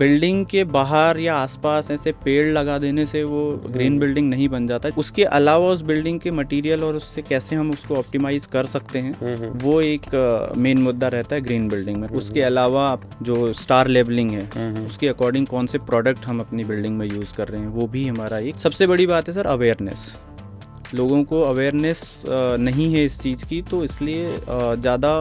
Building के बाहर या आसपास ऐसे पेड़ लगा देने से वो ग्रीन बिल्डिंग नहीं बन जाता। उसके अलावा उस बिल्डिंग के मटेरियल और उससे कैसे हम उसको ऑप्टिमाइज कर सकते हैं वो एक मेन मुद्दा रहता है ग्रीन बिल्डिंग में। उसके अलावा जो स्टार लेबलिंग है उसके अकॉर्डिंग कौन से प्रोडक्ट हम अपनी बिल्डिंग में यूज़ कर रहे हैं वो भी हमारा एक सबसे बड़ी बात है। सर, अवेयरनेस, लोगों को अवेयरनेस नहीं है इस चीज़ की, तो इसलिए ज़्यादा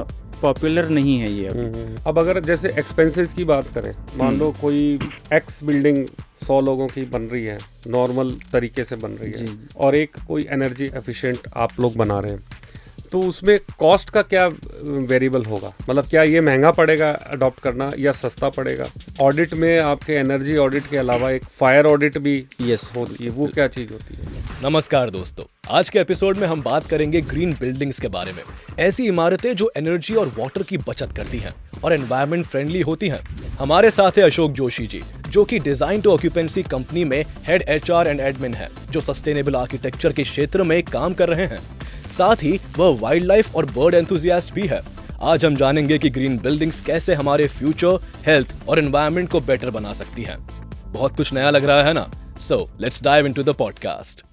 पॉपुलर नहीं है ये अभी। अब अगर जैसे एक्सपेंसेस की बात करें, मान लो कोई एक्स बिल्डिंग 100 लोगों की बन रही है, नॉर्मल तरीके से बन रही है, और एक कोई एनर्जी एफिशिएंट आप लोग बना रहे हैं, तो उसमें कॉस्ट का क्या वेरिएबल होगा? मतलब क्या ये महंगा पड़ेगा अडॉप्ट करना या सस्ता पड़ेगा? ऑडिट में आपके एनर्जी ऑडिट के अलावा एक फायर ऑडिट भी होती है, वो क्या चीज़ होती है? नमस्कार दोस्तों, आज के एपिसोड में हम बात करेंगे ग्रीन बिल्डिंग्स के बारे में। ऐसी इमारतें जो एनर्जी और वाटर की बचत करती हैं और एनवायरनमेंट फ्रेंडली होती हैं। हमारे साथ है अशोक जोशी जी, जो कि डिजाइन टू ऑक्यूपेंसी कंपनी में हेड एचआर एंड एडमिन है, जो सस्टेनेबल आर्किटेक्चर के क्षेत्र में काम कर रहे हैं। साथ ही वह वाइल्ड लाइफ और बर्ड एंथुसियास्ट भी है। आज हम जानेंगे कि ग्रीन बिल्डिंग्स कैसे हमारे फ्यूचर, हेल्थ और एनवायरनमेंट को बेटर बना सकती हैं। बहुत कुछ नया लग रहा है ना? So let's dive into the podcast.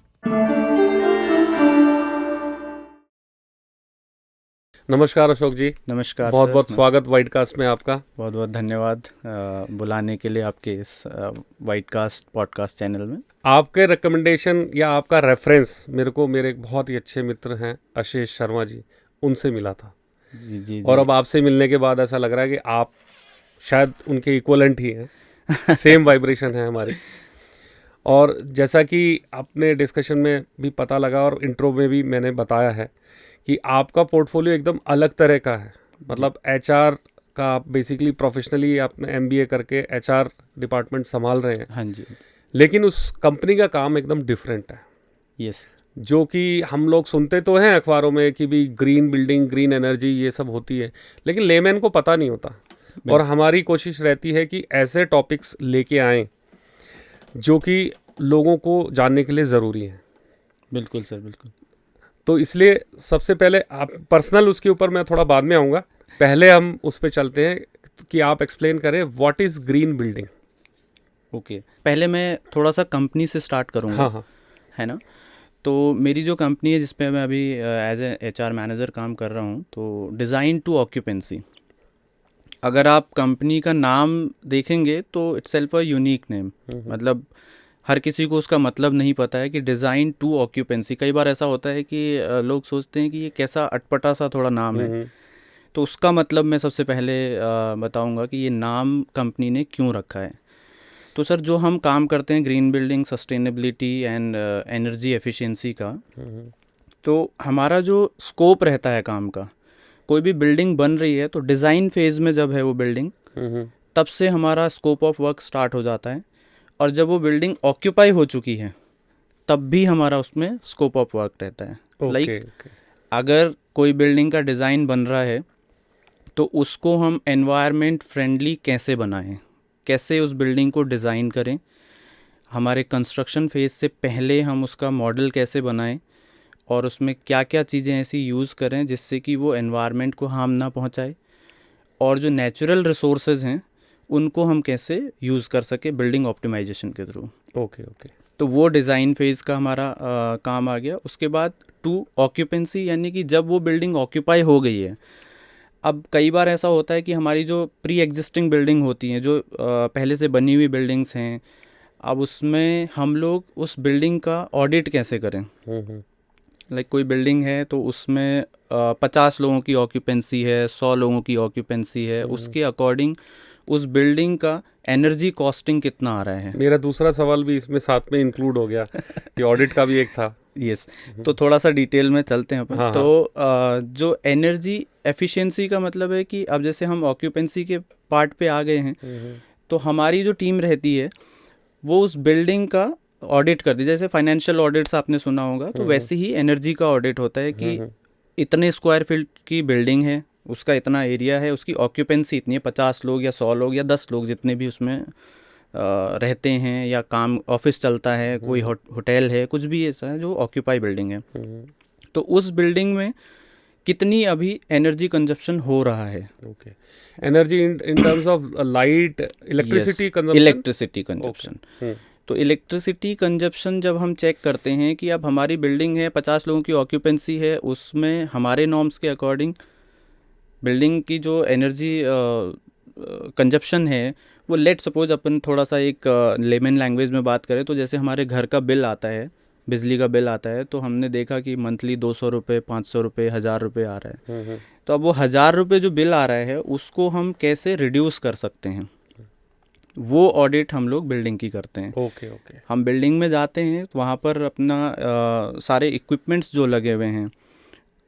नमस्कार अशोक जी। नमस्कार, बहुत बहुत स्वागत वाइडकास्ट में आपका। बहुत बहुत धन्यवाद बुलाने के लिए आपके इस वाइडकास्ट पॉडकास्ट चैनल में। आपके रिकमेंडेशन या आपका रेफरेंस मेरे एक बहुत ही अच्छे मित्र हैं आशीष शर्मा जी, उनसे मिला था। जी। और अब आपसे मिलने के बाद ऐसा लग रहा है कि आप शायद उनके इक्वलेंट ही हैं। सेम वाइब्रेशन है हमारी। और जैसा कि आपने डिस्कशन में भी पता लगा और इंट्रो में भी मैंने बताया है कि आपका पोर्टफोलियो एकदम अलग तरह का है। मतलब एचआर का आप बेसिकली प्रोफेशनली आपने एमबीए करके एचआर डिपार्टमेंट संभाल रहे हैं। हाँ जी। लेकिन उस कंपनी का काम एकदम डिफरेंट है। यस। जो कि हम लोग सुनते तो हैं अखबारों में कि भी ग्रीन बिल्डिंग, ग्रीन एनर्जी, ये सब होती है, लेकिन लेमैन को पता नहीं होता। और हमारी कोशिश रहती है कि ऐसे टॉपिक्स लेके आएँ जो कि लोगों को जानने के लिए ज़रूरी है। बिल्कुल सर, बिल्कुल। तो इसलिए सबसे पहले आप पर्सनल, उसके ऊपर मैं थोड़ा बाद में आऊँगा, पहले हम उस पे चलते हैं कि आप एक्सप्लेन करें what is green building. Okay, पहले मैं थोड़ा सा कंपनी से स्टार्ट करूँगा। हाँ, है ना। तो मेरी जो कंपनी है जिसपे मैं अभी एज ए एचआर मैनेजर काम कर रहा हूँ, तो डिज़ाइन टू ऑक्यूपेंसी, अगर आप कंपनी का नाम देखेंगे तो इट्सेल्फ अ यूनिक नेम। मतलब हर किसी को उसका मतलब नहीं पता है कि डिज़ाइन टू ऑक्यूपेंसी। कई बार ऐसा होता है कि लोग सोचते हैं कि ये कैसा अटपटा सा थोड़ा नाम है। तो उसका मतलब मैं सबसे पहले बताऊंगा कि ये नाम कंपनी ने क्यों रखा है। तो सर, जो हम काम करते हैं green building, sustainability and energy efficiency का, तो हमारा जो स्कोप रहता है काम का, कोई भी बिल्डिंग बन रही है तो डिज़ाइन फेज़ में जब है वो बिल्डिंग, तब से हमारा स्कोप ऑफ वर्क स्टार्ट हो जाता है। और जब वो बिल्डिंग ऑक्यूपाई हो चुकी है तब भी हमारा उसमें स्कोप ऑफ वर्क रहता है। लाइक अगर कोई बिल्डिंग का डिज़ाइन बन रहा है तो उसको हम एनवायरनमेंट फ्रेंडली कैसे बनाएं, कैसे उस बिल्डिंग को डिज़ाइन करें, हमारे कंस्ट्रक्शन फेज़ से पहले हम उसका मॉडल कैसे बनाएं, और उसमें क्या क्या चीज़ें ऐसी यूज़ करें जिससे कि वो एनवायरनमेंट को हार्म ना पहुंचाए, और जो नेचुरल रिसोर्सेज हैं उनको हम कैसे यूज़ कर सके बिल्डिंग ऑप्टिमाइजेशन के थ्रू। ओके। तो वो डिज़ाइन फेज़ का हमारा काम आ गया। उसके बाद टू ऑक्यूपेंसी, यानी कि जब वो बिल्डिंग ऑक्यूपाई हो गई है। अब कई बार ऐसा होता है कि हमारी जो प्री एग्जिस्टिंग बिल्डिंग होती हैं, जो पहले से बनी हुई बिल्डिंग्स हैं, अब उसमें हम लोग उस बिल्डिंग का ऑडिट कैसे करें। लाइक कोई बिल्डिंग है तो उसमें 50 लोगों की ऑक्यूपेंसी है, 100 लोगों की ऑक्यूपेंसी है, उसके अकॉर्डिंग उस बिल्डिंग का एनर्जी कॉस्टिंग कितना आ रहा है। मेरा दूसरा सवाल भी इसमें साथ में इंक्लूड हो गया कि ऑडिट का भी एक था। यस। तो थोड़ा सा डिटेल में चलते हैं अपन। तो जो एनर्जी एफिशिएंसी का मतलब है कि अब जैसे हम ऑक्यूपेंसी के पार्ट पे आ गए हैं, तो हमारी जो टीम रहती है वो उस बिल्डिंग का ऑडिट करती है। जैसे फाइनेंशियल ऑडिट्स आपने सुना होगा, तो वैसे ही एनर्जी का ऑडिट होता है कि इतने स्क्वायर फीट की बिल्डिंग है, उसका इतना एरिया है, उसकी ऑक्यूपेंसी इतनी है, 50 लोग या 100 लोग या 10 लोग जितने भी उसमें रहते हैं, या काम ऑफिस चलता है, कोई होटल है, कुछ भी ऐसा है जो ऑक्यूपाई बिल्डिंग है। तो उस बिल्डिंग में कितनी अभी एनर्जी कंजप्शन हो रहा है। Okay, energy in terms of light, electricity consumption. Electricity consumption. तो इलेक्ट्रिसिटी कंजप्शन जब हम चेक करते हैं कि अब हमारी बिल्डिंग है, 50 लोगों की ऑक्यूपेंसी है, उसमें हमारे नॉर्म्स के अकॉर्डिंग बिल्डिंग की जो एनर्जी कंजप्शन है वो, लेट सपोज अपन थोड़ा सा एक लेमन लैंग्वेज में बात करें तो जैसे हमारे घर का बिल आता है, बिजली का बिल आता है, तो हमने देखा कि मंथली 200 रुपये, 500 रुपये, 1000 रुपये आ रहा है। तो अब वो 1000 रुपये जो बिल आ रहा है उसको हम कैसे रिड्यूस कर सकते हैं, वो ऑडिट हम लोग बिल्डिंग की करते हैं। Okay okay. हम बिल्डिंग में जाते हैं, वहाँ पर अपना सारे इक्विपमेंट्स जो लगे हुए हैं,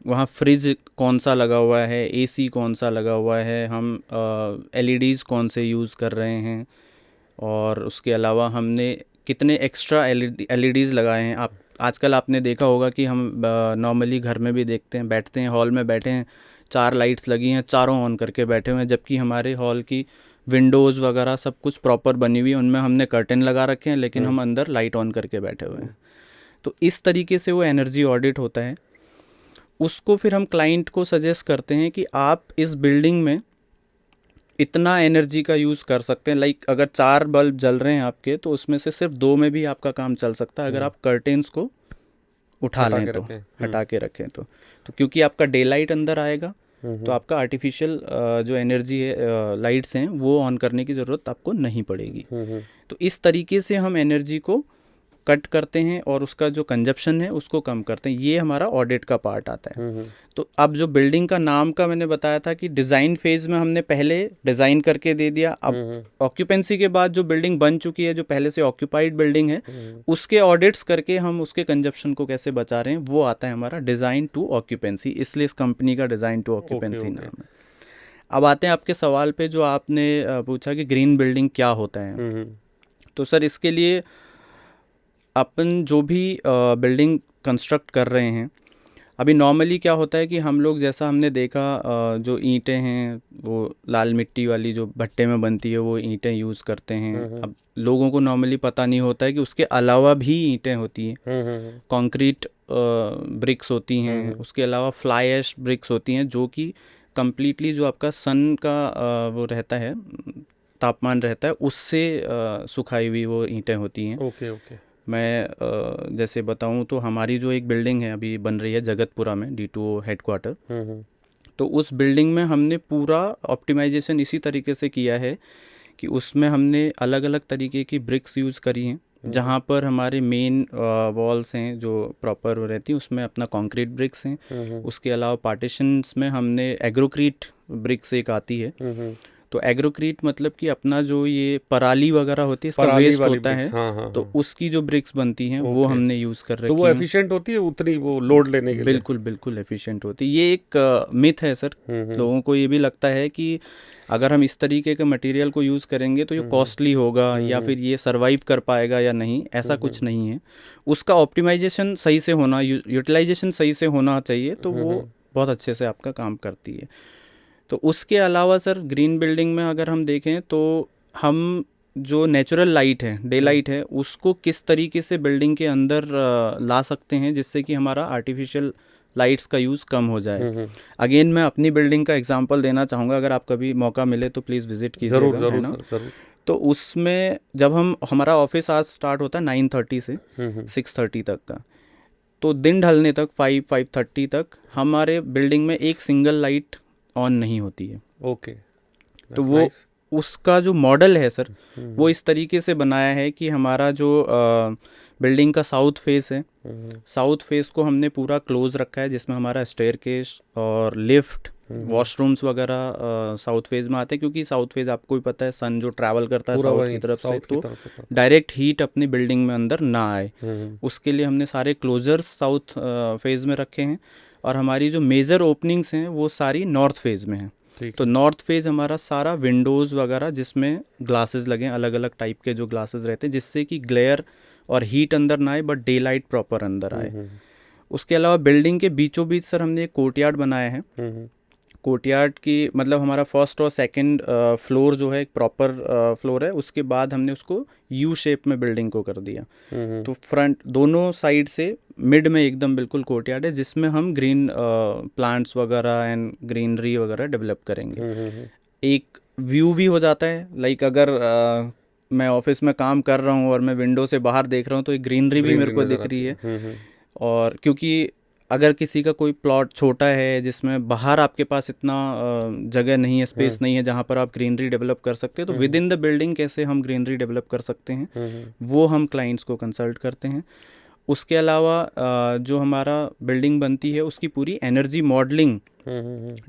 वहाँ फ्रिज कौन सा लगा हुआ है, एसी कौन सा लगा हुआ है, हम एलईडीज़ कौन से यूज़ कर रहे हैं, और उसके अलावा हमने कितने एक्स्ट्रा एलईडीज़ लगाए हैं। आप आजकल आपने देखा होगा कि हम नॉर्मली घर में भी देखते हैं, बैठते हैं, हॉल में बैठे हैं, 4 लाइट्स लगी हैं, चारों ऑन करके बैठे हुए हैं, जबकि हमारे हॉल की विंडोज़ वगैरह सब कुछ प्रॉपर बनी हुई है, उनमें हमने कर्टेन लगा रखे हैं, लेकिन हम अंदर लाइट ऑन करके बैठे हुए हैं। तो इस तरीके से वो एनर्जी ऑडिट होता है। उसको फिर हम क्लाइंट को सजेस्ट करते हैं कि आप इस बिल्डिंग में इतना एनर्जी का यूज़ कर सकते हैं। लाइक अगर 4 बल्ब जल रहे हैं आपके, तो उसमें से सिर्फ 2 में भी आपका काम चल सकता है अगर आप कर्टेन्स को उठा लें तो, हटा के रखें तो क्योंकि आपका डे लाइट अंदर आएगा, तो आपका आर्टिफिशियल जो एनर्जी है, लाइट्स हैं, वो ऑन करने की ज़रूरत आपको नहीं पड़ेगी। तो इस तरीके से हम एनर्जी को कट करते हैं और उसका जो कंजप्शन है उसको कम करते हैं। ये हमारा ऑडिट का पार्ट आता है। तो अब जो बिल्डिंग का नाम का मैंने बताया था कि डिज़ाइन फेज़ में हमने पहले डिज़ाइन करके दे दिया। अब ऑक्यूपेंसी के बाद जो बिल्डिंग बन चुकी है, जो पहले से ऑक्यूपाइड बिल्डिंग है, उसके ऑडिट्स करके हम उसके कंजप्शन को कैसे बचा रहे हैं, वो आता है हमारा डिज़ाइन टू ऑक्यूपेंसी। इसलिए इस कंपनी का डिज़ाइन टू ऑक्यूपेंसी नाम है। अब आते हैं आपके सवाल पे जो आपने पूछा कि ग्रीन बिल्डिंग क्या होता है। तो सर, इसके लिए अपन जो भी बिल्डिंग कंस्ट्रक्ट कर रहे हैं, अभी नॉर्मली क्या होता है कि हम लोग, जैसा हमने देखा, जो ईंटें हैं वो लाल मिट्टी वाली जो भट्टे में बनती है, वो ईंटें यूज़ करते हैं। अब लोगों को नॉर्मली पता नहीं होता है कि उसके अलावा भी ईंटें होती हैं, कंक्रीट ब्रिक्स होती हैं, उसके अलावा फ्लाई ऐश ब्रिक्स होती हैं, जो कि कम्प्लीटली जो आपका सन का वो रहता है, तापमान रहता है, उससे सुखाई हुई वो ईंटें होती हैं। Okay okay. मैं जैसे बताऊं तो हमारी जो एक बिल्डिंग है अभी बन रही है जगतपुरा में, D2O हेडक्वार्टर, तो उस बिल्डिंग में हमने पूरा ऑप्टिमाइजेशन इसी तरीके से किया है कि उसमें हमने अलग अलग तरीके की ब्रिक्स यूज़ करी हैं। जहाँ पर हमारे मेन वॉल्स हैं जो प्रॉपर रहती हैं, उसमें अपना कंक्रीट ब्रिक्स हैं। उसके अलावा पार्टीशंस में हमने एग्रोक्रीट ब्रिक्स एक आती है। तो एग्रोक्रीट मतलब कि अपना जो ये पराली वगैरह होती है, इसका वेस्ट होता है, तो उसकी जो ब्रिक्स बनती हैं वो हमने यूज़ कर रखी है। तो वो एफिशिएंट होती है उतनी, वो लोड लेने के लिए? बिल्कुल बिल्कुल एफिशिएंट होती है। ये एक मिथ है सर। लोगों को ये भी लगता है कि अगर हम इस तरीके के मटेरियल को यूज़ करेंगे तो ये कॉस्टली होगा या फिर ये सर्वाइव कर पाएगा या नहीं। ऐसा कुछ नहीं है। उसका ऑप्टिमाइजेशन सही से होना, यूटिलाइजेशन सही से होना चाहिए, तो वो बहुत अच्छे से आपका काम करती है। तो उसके अलावा सर, ग्रीन बिल्डिंग में अगर हम देखें तो हम जो नेचुरल लाइट है, डे लाइट है, उसको किस तरीके से बिल्डिंग के अंदर ला सकते हैं जिससे कि हमारा आर्टिफिशियल लाइट्स का यूज़ कम हो जाए। अगेन मैं अपनी बिल्डिंग का एग्जांपल देना चाहूँगा, अगर आप कभी मौका मिले तो प्लीज़ विजिट कीजिएगा, है ना। तो उसमें जब हमारा ऑफिस आज स्टार्ट होता है 9:30 से 6:30 तक का, तो दिन ढलने तक 5:30 तक हमारे बिल्डिंग में एक सिंगल लाइट ऑन नहीं होती है। ओके। तो वो उसका जो मॉडल है सर, वो इस तरीके से बनाया है कि हमारा जो बिल्डिंग का साउथ फेस है, साउथ फेस को हमने पूरा क्लोज रखा है, जिसमें हमारा स्टेयरकेस और लिफ्ट, वॉशरूम्स वगैरह साउथ फेज में आते हैं, क्योंकि साउथ फेज आपको भी पता है सन जो ट्रैवल करता है साउथ की तरफ से, तो डायरेक्ट हीट अपनी बिल्डिंग में अंदर ना आए, उसके लिए हमने सारे क्लोजर्स साउथ फेज में रखे हैं। और हमारी जो मेजर ओपनिंग्स हैं वो सारी नॉर्थ फेज में हैं। तो नॉर्थ फेज हमारा सारा विंडोज़ वगैरह जिसमें ग्लासेस लगे, अलग अलग टाइप के जो ग्लासेस रहते हैं, जिससे कि ग्लेयर और हीट अंदर ना आए, बट डे लाइट प्रॉपर अंदर आए। उसके अलावा बिल्डिंग के बीचों बीच सर हमने एक कोर्टयार्ड बनाया है। कोर्टयार्ड की मतलब हमारा फर्स्ट और सेकंड फ्लोर जो है एक प्रॉपर फ्लोर है, उसके बाद हमने उसको यू शेप में बिल्डिंग को कर दिया। तो फ्रंट दोनों साइड से मिड में एकदम बिल्कुल कोर्टयार्ड है, जिसमें हम ग्रीन प्लांट्स वगैरह एंड ग्रीनरी वगैरह डेवलप करेंगे। एक व्यू भी हो जाता है, लाइक अगर मैं ऑफिस में काम कर रहा हूँ और मैं विंडो से बाहर देख रहा हूँ तो एक ग्रीनरी भी मेरे को दिख रही है। और क्योंकि अगर किसी का कोई प्लॉट छोटा है जिसमें बाहर आपके पास इतना जगह नहीं है, स्पेस नहीं है जहाँ पर आप ग्रीनरी डेवलप कर सकते हैं, तो विद इन द बिल्डिंग कैसे हम ग्रीनरी डेवलप कर सकते हैं, वो हम क्लाइंट्स को कंसल्ट करते हैं। उसके अलावा जो हमारा बिल्डिंग बनती है उसकी पूरी एनर्जी मॉडलिंग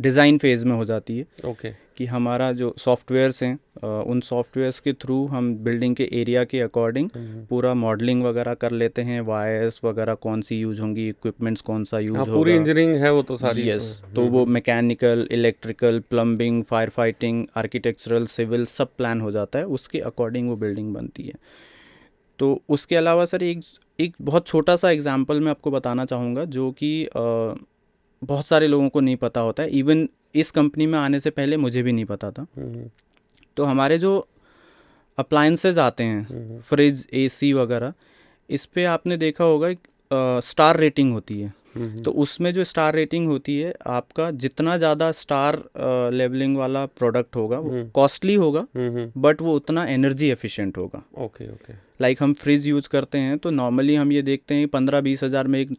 डिज़ाइन फेज़ में हो जाती है। ओके। कि हमारा जो सॉफ्टवेयर्स हैं उन सॉफ्टवेयर्स के थ्रू हम बिल्डिंग के एरिया के अकॉर्डिंग पूरा मॉडलिंग वगैरह कर लेते हैं, वायर्स वगैरह कौन सी यूज़ होंगी, इक्विपमेंट्स कौन सा यूज़ होगा, पूरी इंजीनियरिंग है वो तो सारी। यस, तो वो mechanical, electrical, plumbing, fire fighting, architectural, civil सब प्लान हो जाता है, उसके अकॉर्डिंग वो बिल्डिंग बनती है। तो उसके अलावा सर एक बहुत छोटा सा एग्जांपल मैं आपको बताना चाहूँगा जो कि बहुत सारे लोगों को नहीं पता होता है, इवन इस कंपनी में आने से पहले मुझे भी नहीं पता था। तो हमारे जो अप्लायंसेस आते हैं, फ्रिज, एसी वगैरह, इस पे आपने देखा होगा स्टार रेटिंग होती है। तो उसमें जो स्टार रेटिंग होती है, आपका जितना ज़्यादा स्टार लेवलिंग वाला प्रोडक्ट होगा वो कॉस्टली होगा, बट वो उतना एनर्जी एफिशिएंट होगा। Okay okay. लाइक हम फ्रिज यूज़ करते हैं तो नॉर्मली हम ये देखते हैं 15-20 हज़ार में एक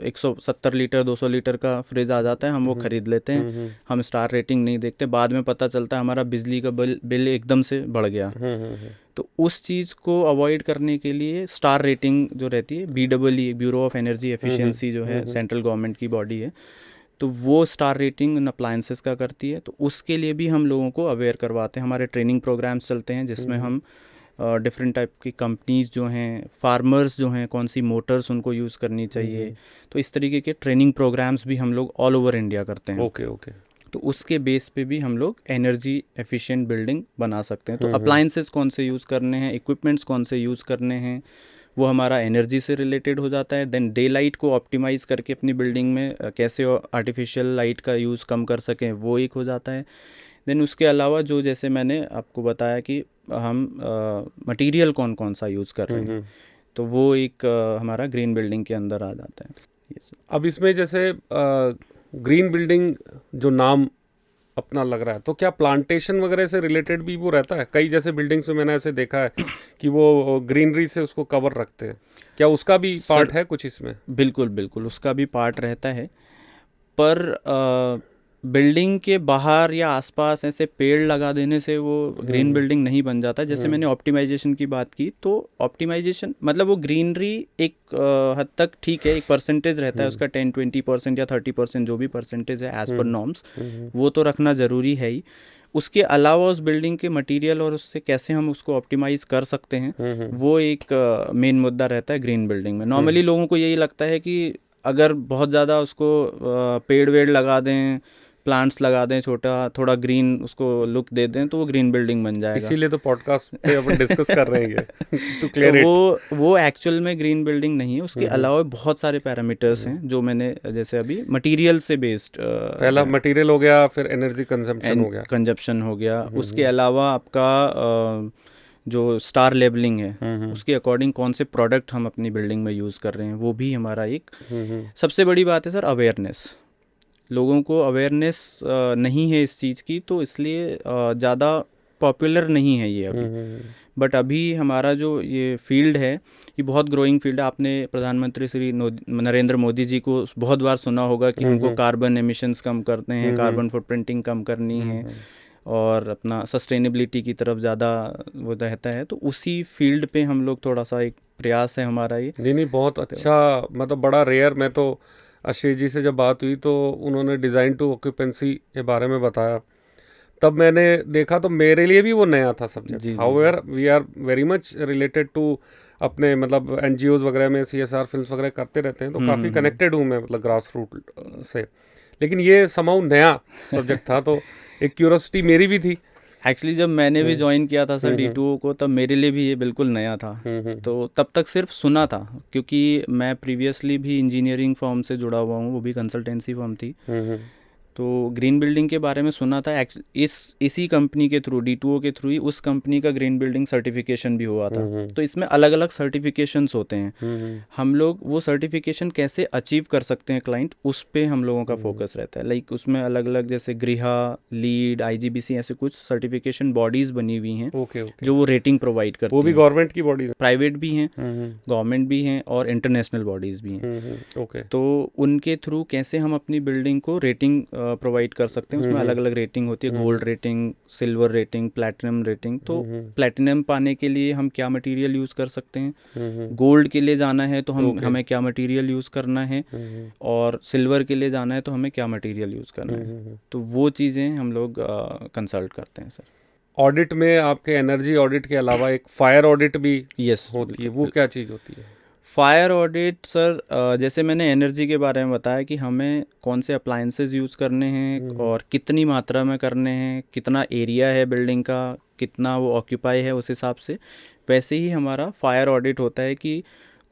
170 लीटर 200 लीटर का फ्रिज आ जाता है, हम वो ख़रीद लेते हैं, हम स्टार रेटिंग नहीं देखते, बाद में पता चलता है हमारा बिजली का बिल एकदम से बढ़ गया। तो उस चीज़ को अवॉइड करने के लिए स्टार रेटिंग जो रहती है, BEE, bureau of energy efficiency जो है, सेंट्रल गवर्नमेंट की बॉडी है, तो वो स्टार रेटिंग इन अप्लायंसेस का करती है। तो उसके लिए भी हम लोगों को अवेयर करवाते हैं, हमारे ट्रेनिंग प्रोग्राम्स चलते हैं जिसमें हम डिफरेंट टाइप की कंपनीज जो हैं, फार्मर्स जो हैं, कौन सी मोटर्स उनको यूज़ करनी चाहिए, तो इस तरीके के ट्रेनिंग प्रोग्राम्स भी हम लोग ऑल ओवर इंडिया करते हैं। Okay okay. तो उसके बेस पे भी हम लोग एनर्जी एफिशिएंट बिल्डिंग बना सकते हैं। तो अप्लायंसेस कौन से यूज़ करने हैं, इक्विपमेंट्स कौन से यूज़ करने हैं, वो हमारा एनर्जी से रिलेटेड हो जाता है। देन डे लाइट को ऑप्टिमाइज़ करके अपनी बिल्डिंग में कैसे आर्टिफिशियल लाइट का यूज़ कम कर सकें, वो एक हो जाता है। देन उसके अलावा जो जैसे मैंने आपको बताया कि हम मटेरियल कौन कौन सा यूज़ कर रहे हैं, तो वो एक हमारा ग्रीन बिल्डिंग के अंदर आ जाता है। अब इसमें जैसे ग्रीन बिल्डिंग जो नाम अपना लग रहा है, तो क्या प्लांटेशन वगैरह से रिलेटेड भी वो रहता है? कई जैसे बिल्डिंग्स में मैंने ऐसे देखा है कि वो ग्रीनरी से उसको कवर रखते हैं, क्या उसका भी पार्ट है कुछ इसमें? बिल्कुल बिल्कुल, उसका भी पार्ट रहता है, पर बिल्डिंग के बाहर या आसपास ऐसे पेड़ लगा देने से वो ग्रीन बिल्डिंग नहीं बन जाता। जैसे मैंने ऑप्टिमाइजेशन की बात की, तो ऑप्टिमाइजेशन मतलब वो ग्रीनरी एक हद तक ठीक है, एक परसेंटेज रहता है उसका, 10-20% या 30% जो भी परसेंटेज है एज पर नॉर्म्स, वो तो रखना ज़रूरी है ही। उसके अलावा उस बिल्डिंग के मटेरियल और उससे कैसे हम उसको ऑप्टिमाइज़ कर सकते हैं, वो एक मेन मुद्दा रहता है ग्रीन बिल्डिंग में। नॉर्मली लोगों को यही लगता है कि अगर बहुत ज़्यादा उसको पेड़ वेड़ लगा दें, प्लांट्स लगा दें, छोटा थोड़ा ग्रीन उसको लुक दे दें, तो वो ग्रीन बिल्डिंग बन जाएगा। इसीलिए तो पॉडकास्ट पे अपन डिस्कस कर रहे हैं टू क्लियर इट। तो वो एक्चुअल में ग्रीन बिल्डिंग नहीं है। उसके अलावा बहुत सारे पैरामीटर्स हैं जो मैंने जैसे अभी मटेरियल से बेस्ड, पहला मटेरियल हो गया, फिर एनर्जी कंजप्शन हो गया, उसके अलावा आपका जो स्टार लेबलिंग है उसके अकॉर्डिंग कौन से प्रोडक्ट हम अपनी बिल्डिंग में यूज़ कर रहे हैं, वो भी हमारा एक सबसे बड़ी बात है। सर, अवेयरनेस, लोगों को अवेयरनेस नहीं है इस चीज़ की, तो इसलिए ज़्यादा पॉपुलर नहीं है ये अभी। बट अभी हमारा जो ये फील्ड है ये बहुत ग्रोइंग फील्ड है। आपने प्रधानमंत्री श्री नरेंद्र मोदी जी को बहुत बार सुना होगा कि उनको कार्बन एमिशंस कम करते हैं, कार्बन फुटप्रिंटिंग कम करनी है और अपना सस्टेनेबिलिटी की तरफ ज़्यादा वो रहता है। तो उसी फील्ड पे हम लोग थोड़ा सा एक प्रयास है हमारा ये। नहीं, बहुत अच्छा, मतलब बड़ा रेयर। मैं तो आशीष जी से जब बात हुई तो उन्होंने डिज़ाइन टू ऑक्यूपेंसी के बारे में बताया, तब मैंने देखा तो मेरे लिए भी वो नया था subject. However we are very much related to अपने मतलब NGOs वगैरह में CSR फिल्म्स वगैरह करते रहते हैं, तो काफ़ी कनेक्टेड हूँ मैं, मतलब ग्रास रूट से। लेकिन ये समाउ नया सब्जेक्ट था, तो एक क्यूरोसिटी मेरी भी थी। एक्चुअली जब मैंने भी ज्वाइन किया था सर D2O को, तब मेरे लिए भी ये बिल्कुल नया था। तो तब तक सिर्फ सुना था, क्योंकि मैं प्रीवियसली भी इंजीनियरिंग फर्म से जुड़ा हुआ हूँ, वो भी कंसल्टेंसी फर्म थी। तो ग्रीन बिल्डिंग के बारे में सुना था। इसी कंपनी के थ्रू, D2O के थ्रू ही उस कंपनी का ग्रीन बिल्डिंग सर्टिफिकेशन भी हुआ था। तो इसमें अलग अलग सर्टिफिकेशंस होते हैं। हम लोग वो सर्टिफिकेशन कैसे अचीव कर सकते हैं क्लाइंट, उस पे हम लोगों का फोकस रहता है। लाइक उसमें अलग अलग जैसे गृहा, लीड, IGBC ऐसे कुछ सर्टिफिकेशन बॉडीज़ बनी हुई हैं जो वो रेटिंग प्रोवाइड करती हैं। वो भी गवर्नमेंट की बॉडीज, प्राइवेट भी हैं, गवर्नमेंट भी हैं और इंटरनेशनल बॉडीज़ भी हैं। तो उनके थ्रू कैसे हम अपनी बिल्डिंग को रेटिंग प्रोवाइड कर सकते हैं। उसमें अलग अलग रेटिंग होती है, gold rating, silver rating, platinum rating. तो प्लैटिनम पाने के लिए हम क्या मटेरियल यूज़ कर सकते हैं, गोल्ड के लिए जाना है तो हमें क्या मटेरियल यूज़ करना है, और सिल्वर के लिए जाना है तो हमें क्या मटेरियल यूज़ करना है। तो वो चीज़ें हम लोग कंसल्ट करते हैं सर। ऑडिट में आपके एनर्जी ऑडिट के अलावा एक फायर ऑडिट भी यस होती है, वो क्या चीज़ होती है? फायर ऑडिट सर, जैसे मैंने एनर्जी के बारे में बताया कि हमें कौन से अप्लायंसेस यूज़ करने हैं और कितनी मात्रा में करने हैं, कितना एरिया है बिल्डिंग का, कितना वो ऑक्यूपाई है, उस हिसाब से वैसे ही हमारा फायर ऑडिट होता है कि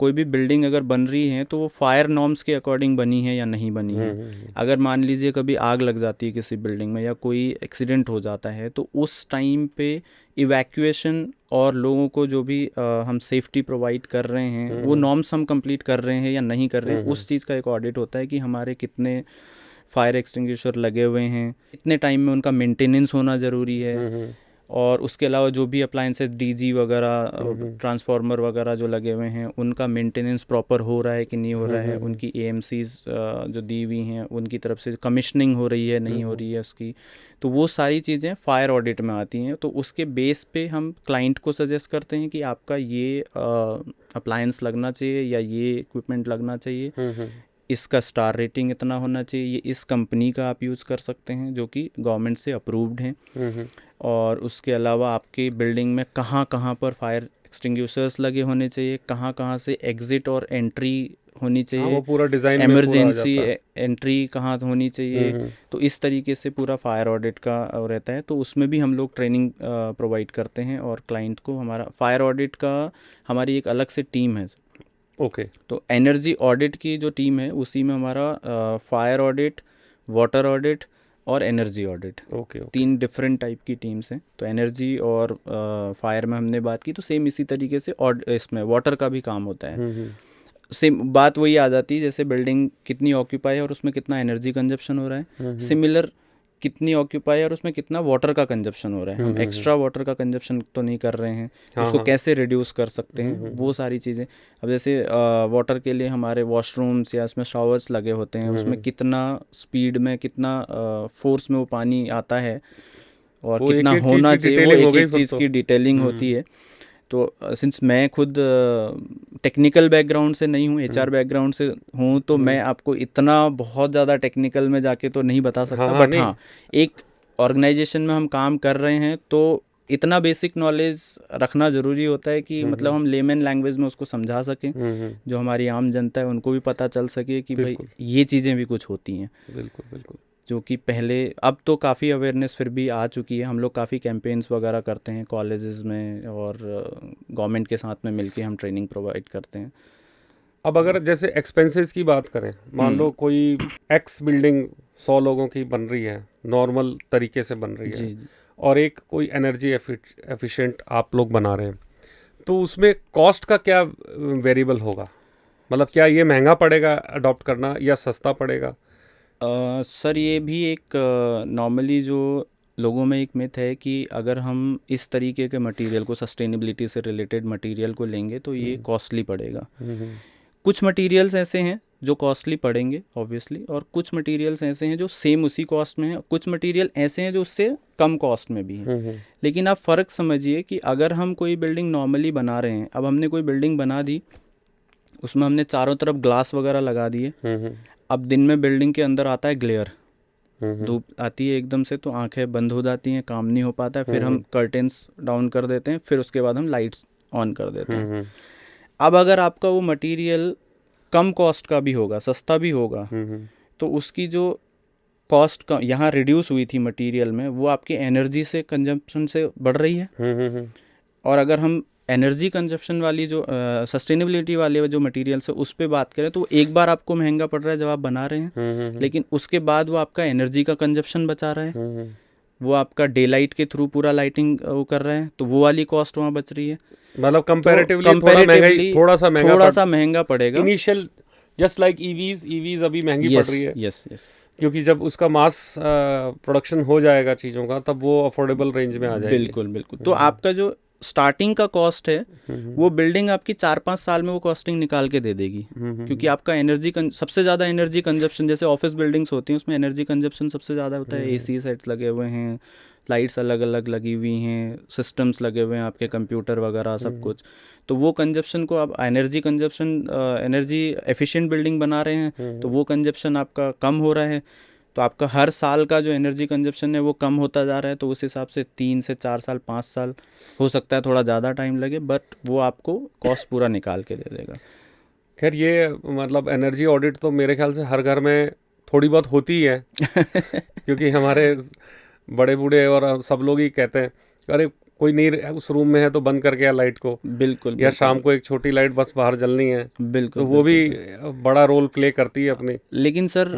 कोई भी बिल्डिंग अगर बन रही है तो वो फायर नॉर्म्स के अकॉर्डिंग बनी है या नहीं बनी है। अगर मान लीजिए कभी आग लग जाती है किसी बिल्डिंग में या कोई एक्सीडेंट हो जाता है, तो उस टाइम पे इवैक्यूएशन और लोगों को जो भी हम सेफ्टी प्रोवाइड कर रहे हैं वो नॉर्म्स हम कंप्लीट कर रहे हैं या नहीं कर रहे हैं, उस चीज़ का एक ऑडिट होता है कि हमारे कितने फायर एक्सटिंग्विशर लगे हुए हैं, कितने टाइम में उनका मेंटेनेंस होना ज़रूरी है, और उसके अलावा जो भी अप्लायंसेस DG वगैरह, ट्रांसफार्मर वगैरह जो लगे हुए हैं उनका मेंटेनेंस प्रॉपर हो रहा है कि नहीं हो रहा है, उनकी AMCs जो दी हुई हैं उनकी तरफ से कमिश्निंग हो रही है नहीं हो रही है उसकी। तो वो सारी चीज़ें फायर ऑडिट में आती हैं। तो उसके बेस पे हम क्लाइंट को सजेस्ट करते हैं कि आपका ये अप्लायंस लगना चाहिए या ये इक्विपमेंट लगना चाहिए, इसका स्टार रेटिंग इतना होना चाहिए, ये इस कंपनी का आप यूज़ कर सकते हैं जो कि गवर्नमेंट से अप्रूव्ड हैं, और उसके अलावा आपकी बिल्डिंग में कहाँ कहाँ पर फायर एक्सटिंग्विशर्स लगे होने चाहिए, कहाँ कहाँ से एग्ज़िट और एंट्री होनी चाहिए, वो पूरा डिज़ाइन एमरजेंसी एंट्री कहाँ होनी चाहिए। तो इस तरीके से पूरा फायर ऑडिट का रहता है। तो उसमें भी हम लोग ट्रेनिंग प्रोवाइड करते हैं और क्लाइंट को हमारा फायर ऑडिट का हमारी एक अलग से टीम है। तो एनर्जी ऑडिट की जो टीम है उसी में हमारा फायर ऑडिट, वाटर ऑडिट और एनर्जी ऑडिट, 3 डिफरेंट टाइप की टीम्स हैं। तो एनर्जी और फायर में हमने बात की, तो सेम इसी तरीके से इसमें वाटर का भी काम होता है। सेम बात वही आ जाती है, जैसे बिल्डिंग कितनी ऑक्यूपाई है और उसमें कितना एनर्जी कंजप्शन हो रहा है, सिमिलर कितनी ऑक्यूपाई है और उसमें कितना वाटर का कंजप्शन हो रहा है। हम एक्स्ट्रा वाटर का कंजप्शन तो नहीं कर रहे हैं, उसको कैसे रिड्यूस कर सकते हैं, वो सारी चीज़ें। अब जैसे वाटर के लिए हमारे वॉशरूम्स या उसमें शावर्स लगे होते हैं, उसमें कितना स्पीड में, कितना फोर्स में वो पानी आता है और कितना होना चाहिए, वो एक एक चीज़ की डिटेलिंग होती है। तो सिंस मैं खुद टेक्निकल बैकग्राउंड से नहीं हूँ, HR बैकग्राउंड से हूँ, तो मैं आपको इतना बहुत ज़्यादा टेक्निकल में जाके तो नहीं बता सकता। बट हाँ, एक ऑर्गेनाइजेशन में हम काम कर रहे हैं तो इतना बेसिक नॉलेज रखना ज़रूरी होता है कि मतलब हम लेमन लैंग्वेज में उसको समझा सकें, जो हमारी आम जनता है उनको भी पता चल सके कि भाई ये चीज़ें भी कुछ होती हैं। बिल्कुल। जो कि पहले, अब तो काफ़ी अवेयरनेस फिर भी आ चुकी है। हम लोग काफ़ी कैंपेन्स वगैरह करते हैं कॉलेजेस में और गवर्नमेंट के साथ में मिलके हम ट्रेनिंग प्रोवाइड करते हैं। अब अगर जैसे एक्सपेंसेस की बात करें, मान लो कोई एक्स बिल्डिंग 100 लोगों की बन रही है, नॉर्मल तरीके से बन रही है, और एक कोई एनर्जी एफिशिएंट आप लोग बना रहे हैं, तो उसमें कॉस्ट का क्या वेरिएबल होगा? मतलब क्या ये महंगा पड़ेगा अडॉप्ट करना या सस्ता पड़ेगा? सर ये भी एक नॉर्मली जो लोगों में एक मिथ है कि अगर हम इस तरीके के मटेरियल को, सस्टेनेबिलिटी से रिलेटेड मटेरियल को लेंगे तो ये कॉस्टली पड़ेगा। कुछ मटेरियल्स ऐसे हैं जो कॉस्टली पड़ेंगे ऑब्वियसली, और कुछ मटेरियल्स ऐसे हैं जो सेम उसी कॉस्ट में हैं, कुछ मटेरियल ऐसे हैं जो उससे कम कॉस्ट में भी हैं। लेकिन आप फ़र्क समझिए कि अगर हम कोई बिल्डिंग नॉर्मली बना रहे हैं, अब हमने कोई बिल्डिंग बना दी, उसमें हमने चारों तरफ ग्लास वगैरह लगा दिए, अब दिन में बिल्डिंग के अंदर आता है ग्लेयर, धूप आती है एकदम से, तो आंखें बंद हो जाती हैं, काम नहीं हो पाता है, फिर हम कर्टेंस डाउन कर देते हैं, फिर उसके बाद हम लाइट्स ऑन कर देते हैं। अब अगर आपका वो मटेरियल कम कॉस्ट का भी होगा, सस्ता भी होगा, तो उसकी जो कॉस्ट यहाँ रिड्यूस हुई थी मटेरियल में, वो आपकी एनर्जी से कंजम्पशन से बढ़ रही है। और अगर हम एनर्जी कंजप्शन वाली जो सस्टेनेबिलिटी वाले जो मटेरियल्स है उस पे बात करें तो एक बार आपको महंगा पड़ रहा है जब आप बना रहे हैं, लेकिन उसके बाद वो आपका एनर्जी का कंजप्शन बचा रहा है, वो आपका डे लाइट के थ्रू पूरा लाइटिंग वो कर रहे हैं, तो वो वाली कॉस्ट वहाँ बच रही है। मतलब कंपैरेटिवली थोड़ा सा महंगा पड़ेगा इनिशियल, जस्ट लाइक ईवीज अभी महंगी पड़ रही है। यस यस, क्योंकि जब उसका मास प्रोडक्शन हो जाएगा चीज़ों का तब वो अफोर्डेबल रेंज में आ जाएगी। बिल्कुल बिल्कुल। तो आपका जो स्टार्टिंग का कॉस्ट है वो बिल्डिंग आपकी 4-5 साल में वो कॉस्टिंग निकाल के दे देगी, क्योंकि आपका सबसे ज़्यादा एनर्जी कंजप्शन, जैसे ऑफिस बिल्डिंग्स होती हैं उसमें एनर्जी कंजप्शन सबसे ज़्यादा होता है। एसी सेट्स लगे हुए हैं, लाइट्स अलग अलग लगी हुई हैं, सिस्टम्स लगे हुए हैं आपके, कंप्यूटर वगैरह सब कुछ, तो वो कंजप्शन को आप एनर्जी एफिशिएंट बिल्डिंग बना रहे हैं तो वो कंजप्शन आपका कम हो रहा है, तो आपका हर साल का जो एनर्जी कंजप्शन है वो कम होता जा रहा है। तो उस हिसाब से 3 से 4 साल 5 साल हो सकता है थोड़ा ज़्यादा टाइम लगे, बट वो आपको कॉस्ट पूरा निकाल के दे देगा। खैर ये मतलब एनर्जी ऑडिट तो मेरे ख्याल से हर घर में थोड़ी बहुत होती ही है क्योंकि हमारे बड़े बूढ़े और सब लोग ही कहते हैं अरे कोई नहीं उस रूम में है तो बंद करके या लाइट को, बिल्कुल, या शाम को एक छोटी लाइट बस बाहर जलनी है, बिल्कुल, तो वो भी बड़ा रोल प्ले करती है अपनी। लेकिन सर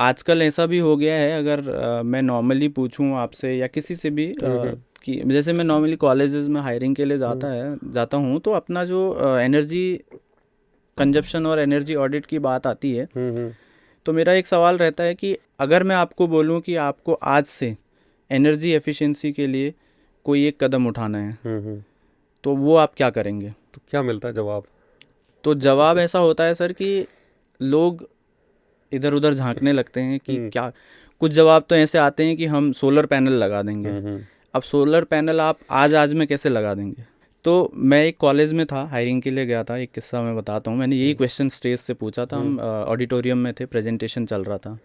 आजकल ऐसा भी हो गया है, अगर मैं नॉर्मली पूछूं आपसे या किसी से भी कि जैसे मैं नॉर्मली कॉलेजेस में हायरिंग के लिए जाता हूं तो अपना जो एनर्जी कंजप्शन और एनर्जी ऑडिट की बात आती है तो मेरा एक सवाल रहता है कि अगर मैं आपको बोलूं कि आपको आज से एनर्जी एफिशिएंसी के लिए कोई एक कदम उठाना है तो वो आप क्या करेंगे? तो क्या मिलता है जवाब? तो जवाब ऐसा होता है सर कि लोग इधर उधर झांकने लगते हैं कि क्या, कुछ जवाब तो ऐसे आते हैं कि हम सोलर पैनल लगा देंगे। अब सोलर पैनल आप आज में कैसे लगा देंगे? तो मैं एक कॉलेज में था, हायरिंग के लिए गया था, एक किस्सा मैं बताता हूँ। मैंने यही क्वेश्चन स्टेज से पूछा था, हम ऑडिटोरियम में थे, प्रेजेंटेशन चल रहा था।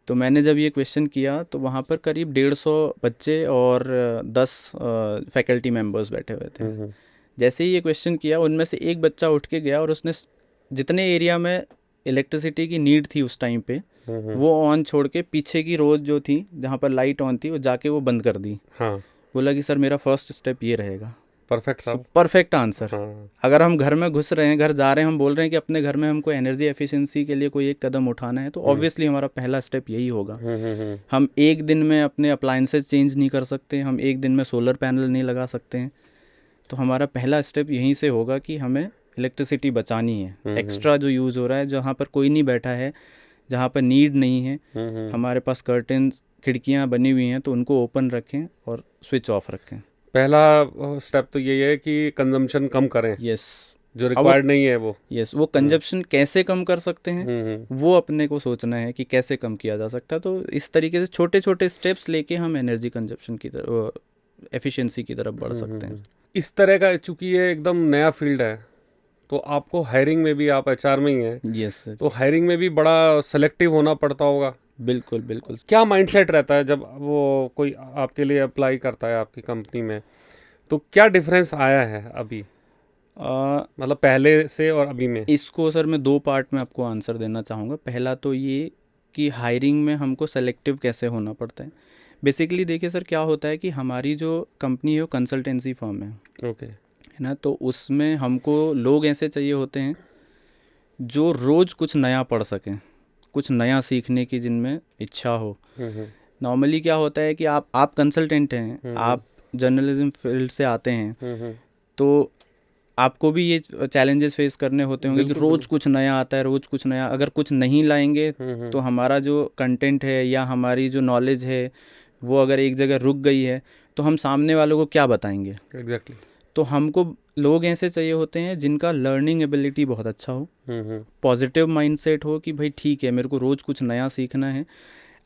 तो मैंने जब ये क्वेश्चन किया तो वहाँ पर करीब 150 बच्चे और 10 फैकल्टी मेंबर्स बैठे हुए थे। जैसे ही ये क्वेश्चन किया उनमें से एक बच्चा उठ के गया और उसने जितने एरिया में इलेक्ट्रिसिटी की नीड थी उस टाइम पे वो ऑन छोड़ के पीछे की रोज जो थी जहाँ पर लाइट ऑन थी वो जाके वो बंद कर दी। बोला कि सर मेरा फर्स्ट स्टेप ये रहेगा। Perfect answer. अगर हम घर में घुस रहे हैं, घर जा रहे हैं, हम बोल रहे हैं कि अपने घर में हमको एनर्जी एफिशिएंसी के लिए कोई एक कदम उठाना है तो ऑब्वियसली हमारा पहला स्टेप यही होगा। हम एक दिन में अपने अप्लायंसेस चेंज नहीं कर सकते, हम एक दिन में सोलर पैनल नहीं लगा सकते हैं, तो हमारा पहला स्टेप यहीं से होगा कि हमें इलेक्ट्रिसिटी बचानी है। एक्स्ट्रा जो यूज़ हो रहा है, जहाँ पर कोई नहीं बैठा है, जहाँ पर नीड नहीं है, हमारे पास कर्टेन्स खिड़कियाँ बनी हुई हैं तो उनको ओपन रखें और स्विच ऑफ रखें। पहला स्टेप तो यही है कि कंजम्पशन कम करें। यस, जो रिक्वायर्ड नहीं है वो। यस, वो कंजप्शन कैसे कम कर सकते हैं वो अपने को सोचना है कि कैसे कम किया जा सकता है। तो इस तरीके से छोटे छोटे स्टेप्स लेके हम एनर्जी कंजप्शन की तरफ, एफिशिएंसी की तरफ बढ़ सकते हैं। इस तरह का, चूंकि ये एकदम नया फील्ड है तो आपको हायरिंग में भी, आप एचआर में ही हैं, यस, तो हायरिंग में भी बड़ा सेलेक्टिव होना पड़ता होगा। बिल्कुल बिल्कुल। क्या माइंडसेट रहता है जब वो कोई आपके लिए अप्लाई करता है आपकी कंपनी में, तो क्या डिफरेंस आया है अभी, मतलब पहले से और अभी में? इसको सर मैं 2 पार्ट में आपको आंसर देना चाहूँगा। पहला तो ये कि हायरिंग में हमको सेलेक्टिव कैसे होना पड़ता है। बेसिकली देखिए सर, क्या होता है कि हमारी जो कंपनी है वो कंसल्टेंसी फर्म है, ओके, है ना। तो उसमें हमको लोग ऐसे चाहिए होते हैं जो रोज़ कुछ नया पढ़ सकें, कुछ नया सीखने की जिनमें इच्छा हो। नॉर्मली क्या होता है कि आप कंसल्टेंट हैं, आप जर्नलिज्म फील्ड से आते हैं, तो आपको भी ये चैलेंजेस फेस करने होते होंगे कि रोज़ कुछ नया आता है, रोज़ कुछ नया। अगर कुछ नहीं लाएंगे तो हमारा जो कंटेंट है या हमारी जो नॉलेज है वो अगर एक जगह रुक गई है तो हम सामने वालों को क्या बताएंगे। एग्जैक्टली। तो हमको लोग ऐसे चाहिए होते हैं जिनका लर्निंग एबिलिटी बहुत अच्छा हो, पॉजिटिव माइंडसेट हो कि भाई ठीक है, मेरे को रोज़ कुछ नया सीखना है।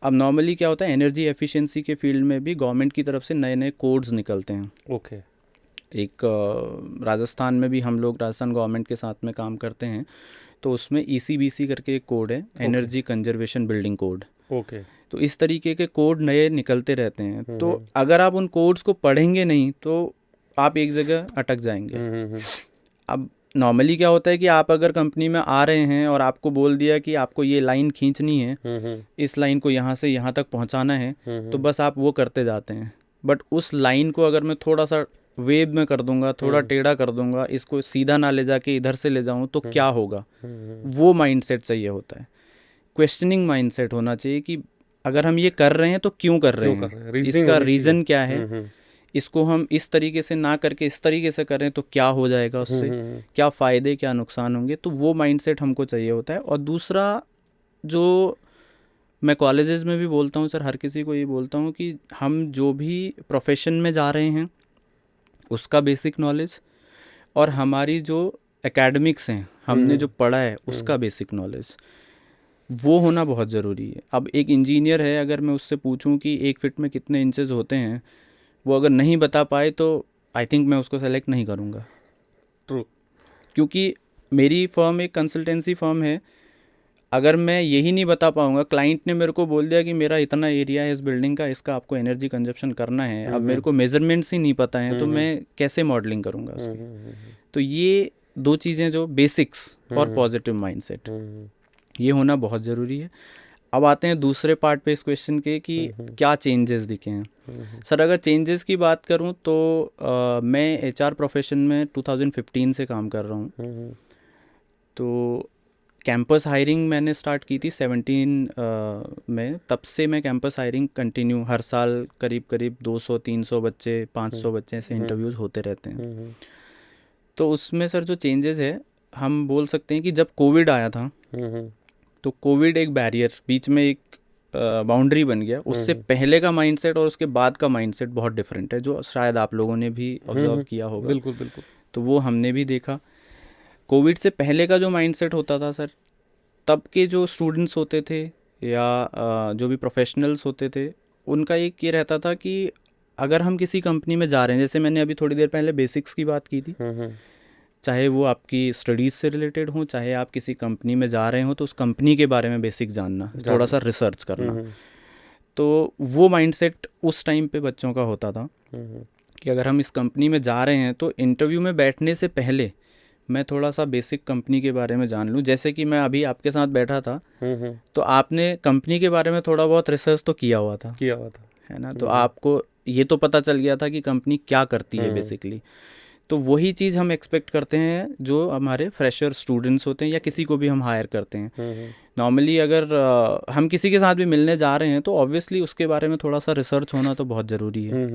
अब नॉर्मली क्या होता है, एनर्जी एफिशिएंसी के फील्ड में भी गवर्नमेंट की तरफ से नए नए कोड्स निकलते हैं। ओके। एक राजस्थान में भी हम लोग राजस्थान गवर्नमेंट के साथ में काम करते हैं, तो उसमें ECBC करके एक कोड है, energy conservation building code. Okay. तो इस तरीके के कोड नए निकलते रहते हैं। तो अगर आप उन कोड्स को पढ़ेंगे नहीं तो आप एक जगह अटक जाएंगे। अब नॉर्मली क्या होता है कि आप अगर कंपनी में आ रहे हैं और आपको बोल दिया कि आपको ये लाइन खींचनी है, इस लाइन को यहाँ से यहाँ तक पहुँचाना है, तो बस आप वो करते जाते हैं। बट उस लाइन को अगर मैं थोड़ा सा वेब में कर दूंगा, थोड़ा टेढ़ा कर दूंगा, इसको सीधा ना ले जाके इधर से ले जाऊं तो क्या होगा, वो माइंडसेट चाहिए होता है। क्वेश्चनिंग माइंडसेट होना चाहिए कि अगर हम ये कर रहे हैं तो क्यों कर रहे हैं, इसका रीज़न क्या है, इसको हम इस तरीके से ना करके इस तरीके से करें तो क्या हो जाएगा, उससे क्या फ़ायदे क्या नुकसान होंगे, तो वो माइंडसेट हमको चाहिए होता है। और दूसरा जो मैं कॉलेजेस में भी बोलता हूँ सर, हर किसी को ये बोलता हूँ कि हम जो भी प्रोफेशन में जा रहे हैं उसका बेसिक नॉलेज, और हमारी जो एकेडमिक्स हैं, हमने जो पढ़ा है उसका बेसिक नॉलेज, वो होना बहुत ज़रूरी है। अब एक इंजीनियर है, अगर मैं उससे पूछूं कि 1 फीट में कितने इंचेस होते हैं, वो अगर नहीं बता पाए तो आई थिंक मैं उसको सेलेक्ट नहीं करूँगा। ट्रू। क्योंकि मेरी फर्म एक कंसल्टेंसी फर्म है, अगर मैं यही नहीं बता पाऊंगा, क्लाइंट ने मेरे को बोल दिया कि मेरा इतना एरिया है इस बिल्डिंग का, इसका आपको एनर्जी कंजप्शन करना है, अब मेरे को मेजरमेंट्स ही नहीं पता है, तो मैं कैसे मॉडलिंग करूंगा उसकी। तो ये दो चीज़ें जो बेसिक्स और पॉजिटिव माइंडसेट, ये होना बहुत ज़रूरी है। अब आते हैं दूसरे पार्ट पे इस क्वेश्चन के कि क्या चेंजेस दिखे हैं। सर अगर चेंजेस की बात करूं तो मैं एचआर प्रोफेशन में 2015 से काम कर रहा हूं। तो कैंपस हायरिंग मैंने स्टार्ट की थी 17 में, तब से मैं कैंपस हायरिंग कंटिन्यू, हर साल करीब करीब 200-300 बच्चे, 500 बच्चे से इंटरव्यूज़ होते रहते हैं। तो उसमें सर जो चेंजेस है, हम बोल सकते हैं कि जब कोविड आया था तो कोविड एक बैरियर, बीच में एक बाउंड्री बन गया। उससे पहले का माइंडसेट और उसके बाद का माइंडसेट बहुत डिफरेंट है, जो शायद आप लोगों ने भी ऑब्जर्व किया होगा। बिल्कुल बिल्कुल। तो वो हमने भी देखा। कोविड से पहले का जो माइंडसेट होता था सर, तब के जो स्टूडेंट्स होते थे या जो भी प्रोफेशनल्स होते थे, उनका एक ये रहता था कि अगर हम किसी कंपनी में जा रहे हैं, जैसे मैंने अभी थोड़ी देर पहले बेसिक्स की बात की थी, चाहे वो आपकी स्टडीज़ से रिलेटेड हो, चाहे आप किसी कंपनी में जा रहे हो तो उस कंपनी के बारे में बेसिक जानना, थोड़ा सा रिसर्च करना। तो वो माइंडसेट उस टाइम पे बच्चों का होता था कि अगर हम इस कंपनी में जा रहे हैं तो इंटरव्यू में बैठने से पहले मैं थोड़ा सा बेसिक कंपनी के बारे में जान लूँ। जैसे कि मैं अभी आपके साथ बैठा था तो आपने कंपनी के बारे में थोड़ा बहुत रिसर्च तो किया हुआ था, है ना, तो आपको ये तो पता चल गया था कि कंपनी क्या करती है बेसिकली। तो वही चीज़ हम एक्सपेक्ट करते हैं जो हमारे फ्रेशर स्टूडेंट्स होते हैं या किसी को भी हम हायर करते हैं। नॉर्मली अगर हम किसी के साथ भी मिलने जा रहे हैं तो ऑब्वियसली उसके बारे में थोड़ा सा रिसर्च होना तो बहुत ज़रूरी है।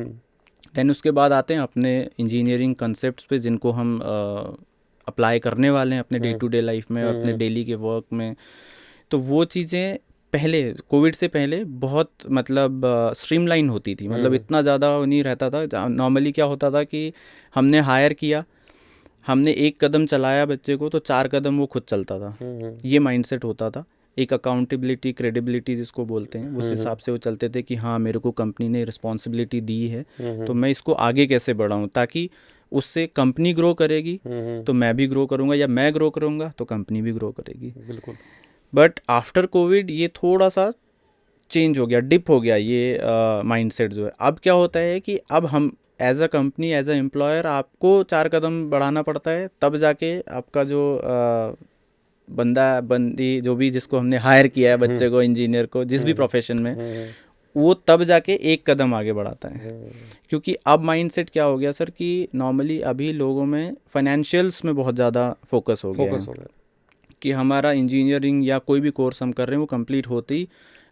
देन उसके बाद आते हैं अपने इंजीनियरिंग कंसेप्ट्स पे, जिनको हम अप्लाई करने वाले हैं अपने डे टू डे लाइफ में, अपने डेली के वर्क में। तो वो चीज़ें पहले, कोविड से पहले बहुत मतलब स्ट्रीमलाइन होती थी, मतलब इतना ज़्यादा नहीं रहता था। नॉर्मली क्या होता था कि हमने हायर किया, हमने 1 कदम चलाया बच्चे को तो 4 कदम वो खुद चलता था, ये माइंडसेट होता था। एक अकाउंटेबिलिटी, क्रेडिबिलिटी जिसको बोलते हैं, उस हिसाब से वो चलते थे कि हाँ मेरे को कंपनी ने रिस्पॉन्सिबिलिटी दी है तो मैं इसको आगे कैसे बढ़ाऊँ, ताकि उससे कंपनी ग्रो करेगी तो मैं भी ग्रो करूँगा, या मैं ग्रो करूँगा तो कंपनी भी ग्रो करेगी। बिल्कुल। बट आफ्टर कोविड ये थोड़ा सा चेंज हो गया, डिप हो गया ये माइंडसेट जो है। अब क्या होता है कि अब हम as a company, as a employer, आपको 4 कदम बढ़ाना पड़ता है, तब जाके आपका जो बंदा बंदी जो भी जिसको हमने हायर किया है, बच्चे को, इंजीनियर को, जिस भी प्रोफेशन में, वो तब जाके 1 कदम आगे बढ़ाता है। क्योंकि अब माइंडसेट क्या हो गया सर कि नॉर्मली अभी लोगों में फाइनेंशियल्स में बहुत ज़्यादा फोकस हो गया है कि हमारा इंजीनियरिंग या कोई भी कोर्स हम कर रहे हैं वो कंप्लीट होते ही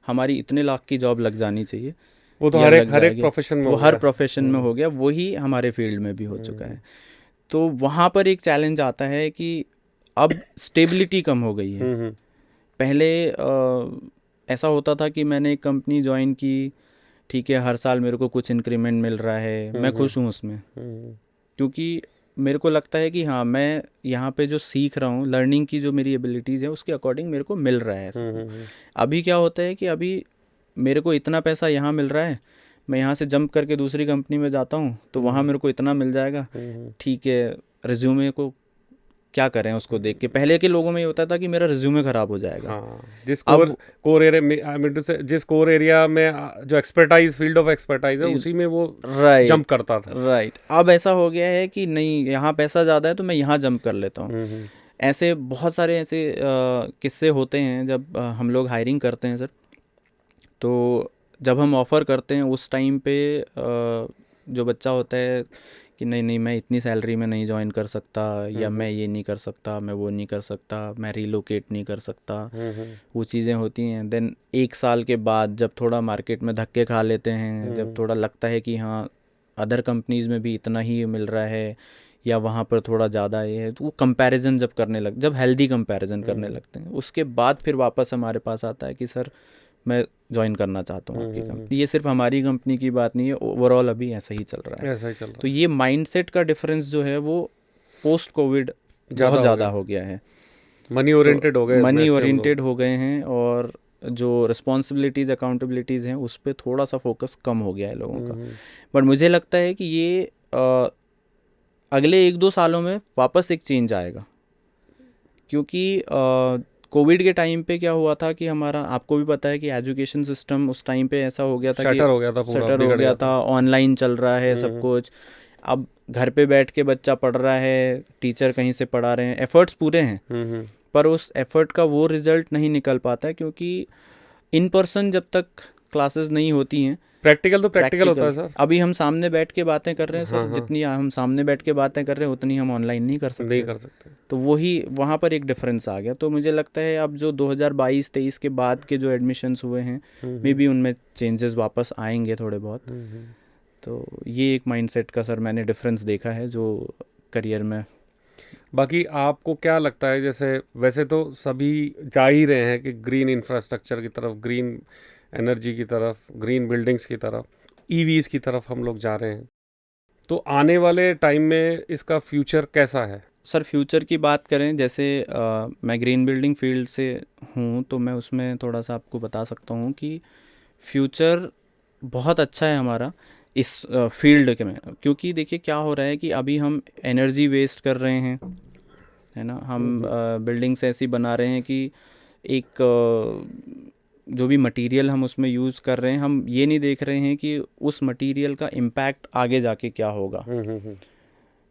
हमारी इतने लाख की जॉब लग जानी चाहिए। वो तो हर एक प्रोफेशन में, वो हर प्रोफेशन में हो गया, वही हमारे फील्ड में भी हो चुका है। तो वहाँ पर एक चैलेंज आता है कि अब स्टेबिलिटी कम हो गई है। पहले ऐसा होता था कि मैंने एक कंपनी ज्वाइन की, ठीक है, हर साल मेरे को कुछ इंक्रीमेंट मिल रहा है, मैं खुश हूँ उसमें, क्योंकि मेरे को लगता है कि हाँ मैं यहाँ पे जो सीख रहा हूँ, लर्निंग की जो मेरी एबिलिटीज़ है उसके अकॉर्डिंग मेरे को मिल रहा है। अभी क्या होता है कि अभी मेरे को इतना पैसा यहाँ मिल रहा है, मैं यहाँ से जंप करके दूसरी कंपनी में जाता हूँ तो वहाँ मेरे को इतना मिल जाएगा, ठीक है, रिज्यूमे को क्या करें उसको देख के। पहले के लोगों में ये होता था कि मेरा रिज्यूमे खराब हो जाएगा। हाँ, जिस कोर एरिया में, जिस कोर एरिया में जो एक्सपर्टाइज, फील्ड ऑफ एक्सपर्टाइज है, उसी में वो जंप करता था। राइट। अब ऐसा हो गया है कि नहीं, यहाँ पैसा ज़्यादा है तो मैं यहाँ जंप कर लेता हूँ। ऐसे बहुत सारे ऐसे किस्से होते हैं जब हम लोग हायरिंग करते हैं सर। तो जब हम ऑफ़र करते हैं उस टाइम पे जो बच्चा होता है कि नहीं नहीं मैं इतनी सैलरी में नहीं ज्वाइन कर सकता, या मैं ये नहीं कर सकता, मैं वो नहीं कर सकता, मैं रिलोकेट नहीं कर सकता, वो चीज़ें होती हैं। देन 1 साल के बाद जब थोड़ा मार्केट में धक्के खा लेते हैं, जब थोड़ा लगता है कि हाँ अदर कंपनीज़ में भी इतना ही मिल रहा है या वहाँ पर थोड़ा ज़्यादा ये है, तो वो कंपैरिजन जब हेल्दी कंपैरिजन करने लगते हैं, उसके बाद फिर वापस हमारे पास आता है कि सर मैं ज्वाइन करना चाहता हूँ आपकी कंपनी। ये सिर्फ हमारी कंपनी की बात नहीं है, ओवरऑल अभी ऐसा ही चल रहा है। ऐसा ही चल रहा तो ये माइंडसेट का डिफरेंस जो है वो पोस्ट कोविड बहुत ज़्यादा हो गया है। मनी ओरिएंटेड हो गए, मनी ओरिएंटेड हो गए हैं, और जो रिस्पॉन्सिबिलिटीज़ अकाउंटेबिलिटीज़ हैं उस पर थोड़ा सा फोकस कम हो गया है लोगों का। बट मुझे लगता है कि ये अगले 1-2 सालों में वापस एक चेंज आएगा, क्योंकि कोविड के टाइम पे क्या हुआ था कि हमारा, आपको भी पता है कि एजुकेशन सिस्टम उस टाइम पे ऐसा हो गया था कि शटर हो गया था, पूरा शटर हो गया था, ऑनलाइन चल रहा है सब कुछ। अब घर पे बैठ के बच्चा पढ़ रहा है, टीचर कहीं से पढ़ा रहे हैं, एफर्ट्स पूरे हैं, पर उस एफर्ट का वो रिजल्ट नहीं निकल पाता है, क्योंकि इन पर्सन जब तक क्लासेस नहीं होती हैं, प्रैक्टिकल तो प्रैक्टिकल होता है सर। अभी हम सामने बैठ के बातें कर रहे हैं सर, जितनी हम सामने बैठ के बातें कर रहे हैं उतनी हम ऑनलाइन नहीं कर सकते। तो वही वहाँ पर एक डिफरेंस आ गया। तो मुझे लगता है अब जो 2022-23 के बाद के जो एडमिशन्स हुए हैं, मे बी उनमें चेंजेस वापस आएंगे थोड़े बहुत। तो ये एक माइंडसेट का सर मैंने डिफरेंस देखा है जो करियर में। बाकी आपको क्या लगता है, जैसे वैसे तो सभी जा ही रहे हैं कि ग्रीन इंफ्रास्ट्रक्चर की तरफ, ग्रीन एनर्जी की तरफ, ग्रीन बिल्डिंग्स की तरफ, ईवीज की तरफ हम लोग जा रहे हैं, तो आने वाले टाइम में इसका फ्यूचर कैसा है? सर फ्यूचर की बात करें, जैसे मैं ग्रीन बिल्डिंग फील्ड से हूँ, तो मैं उसमें थोड़ा सा आपको बता सकता हूँ कि फ्यूचर बहुत अच्छा है हमारा इस फील्ड के में। क्योंकि देखिए क्या हो रहा है कि अभी हम एनर्जी वेस्ट कर रहे हैं, है ना, हम बिल्डिंग्स ऐसी बना रहे हैं कि एक जो भी मटेरियल हम उसमें यूज़ कर रहे हैं, हम ये नहीं देख रहे हैं कि उस मटेरियल का इम्पैक्ट आगे जाके क्या होगा।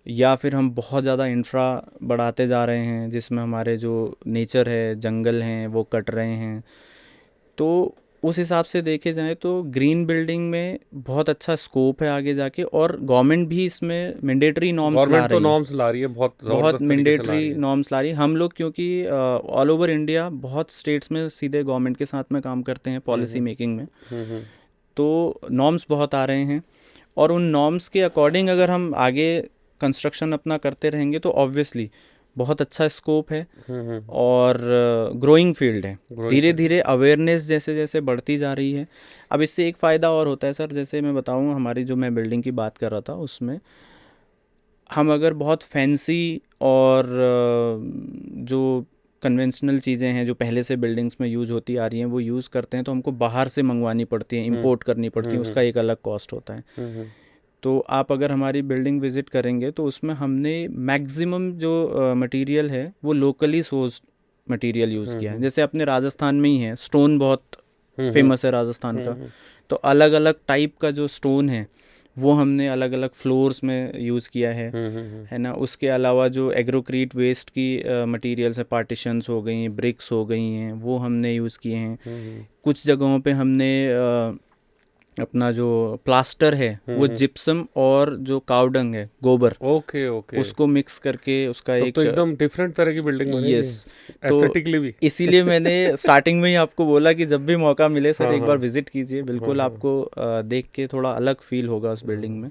या फिर हम बहुत ज़्यादा इंफ्रा बढ़ाते जा रहे हैं, जिसमें हमारे जो नेचर है, जंगल हैं, वो कट रहे हैं। तो उस हिसाब से देखे जाए तो ग्रीन बिल्डिंग में बहुत अच्छा स्कोप है आगे जाके, और गवर्नमेंट भी इसमें मैंडेटरी नॉर्म्स ला रही है, बहुत मैंडेटरी नॉर्म्स ला रही है। हम लोग क्योंकि ऑल ओवर इंडिया बहुत स्टेट्स में सीधे गवर्नमेंट के साथ में काम करते हैं पॉलिसी मेकिंग में, तो नॉर्म्स बहुत आ रहे हैं, और उन नॉर्म्स के अकॉर्डिंग अगर हम आगे कंस्ट्रक्शन अपना करते रहेंगे तो ऑब्वियसली बहुत अच्छा स्कोप है, और ग्रोइंग फील्ड है। धीरे धीरे अवेयरनेस जैसे जैसे बढ़ती जा रही है। अब इससे एक फ़ायदा और होता है सर, जैसे मैं बताऊं, हमारी जो मैं बिल्डिंग की बात कर रहा था उसमें हम अगर बहुत फैंसी और जो कन्वेंशनल चीज़ें हैं जो पहले से बिल्डिंग्स में यूज़ होती आ रही हैं वो यूज़ करते हैं, तो हमको बाहर से मंगवानी पड़ती हैं, इंपोर्ट करनी पड़ती हैं, उसका एक अलग कॉस्ट होता है। तो आप अगर हमारी बिल्डिंग विज़िट करेंगे तो उसमें हमने मैक्सिमम जो मटेरियल है वो लोकली सोर्स्ड मटेरियल यूज़ किया है। जैसे अपने राजस्थान में ही है, स्टोन बहुत फेमस है राजस्थान का, तो अलग अलग टाइप का जो स्टोन है वो हमने अलग अलग फ्लोर्स में यूज़ किया है ना। उसके अलावा जो एग्रोक्रीट वेस्ट की मटेरियल्स है, पार्टीशंस हो गई हैं, ब्रिक्स हो गई हैं, वो हमने यूज़ किए हैं। कुछ जगहों पे हमने अपना जो प्लास्टर है वो जिप्सम और जो कावडंग है, गोबर, उसको मिक्स करके उसका एक तो एकदम डिफरेंट तरह की बिल्डिंग बनेगी। यस, एस्थेटिकली भी। इसीलिए मैंने स्टार्टिंग में ही आपको बोला कि जब भी मौका मिले सर एक बार विजिट कीजिए, बिल्कुल आपको देख के थोड़ा अलग फील होगा उस बिल्डिंग में।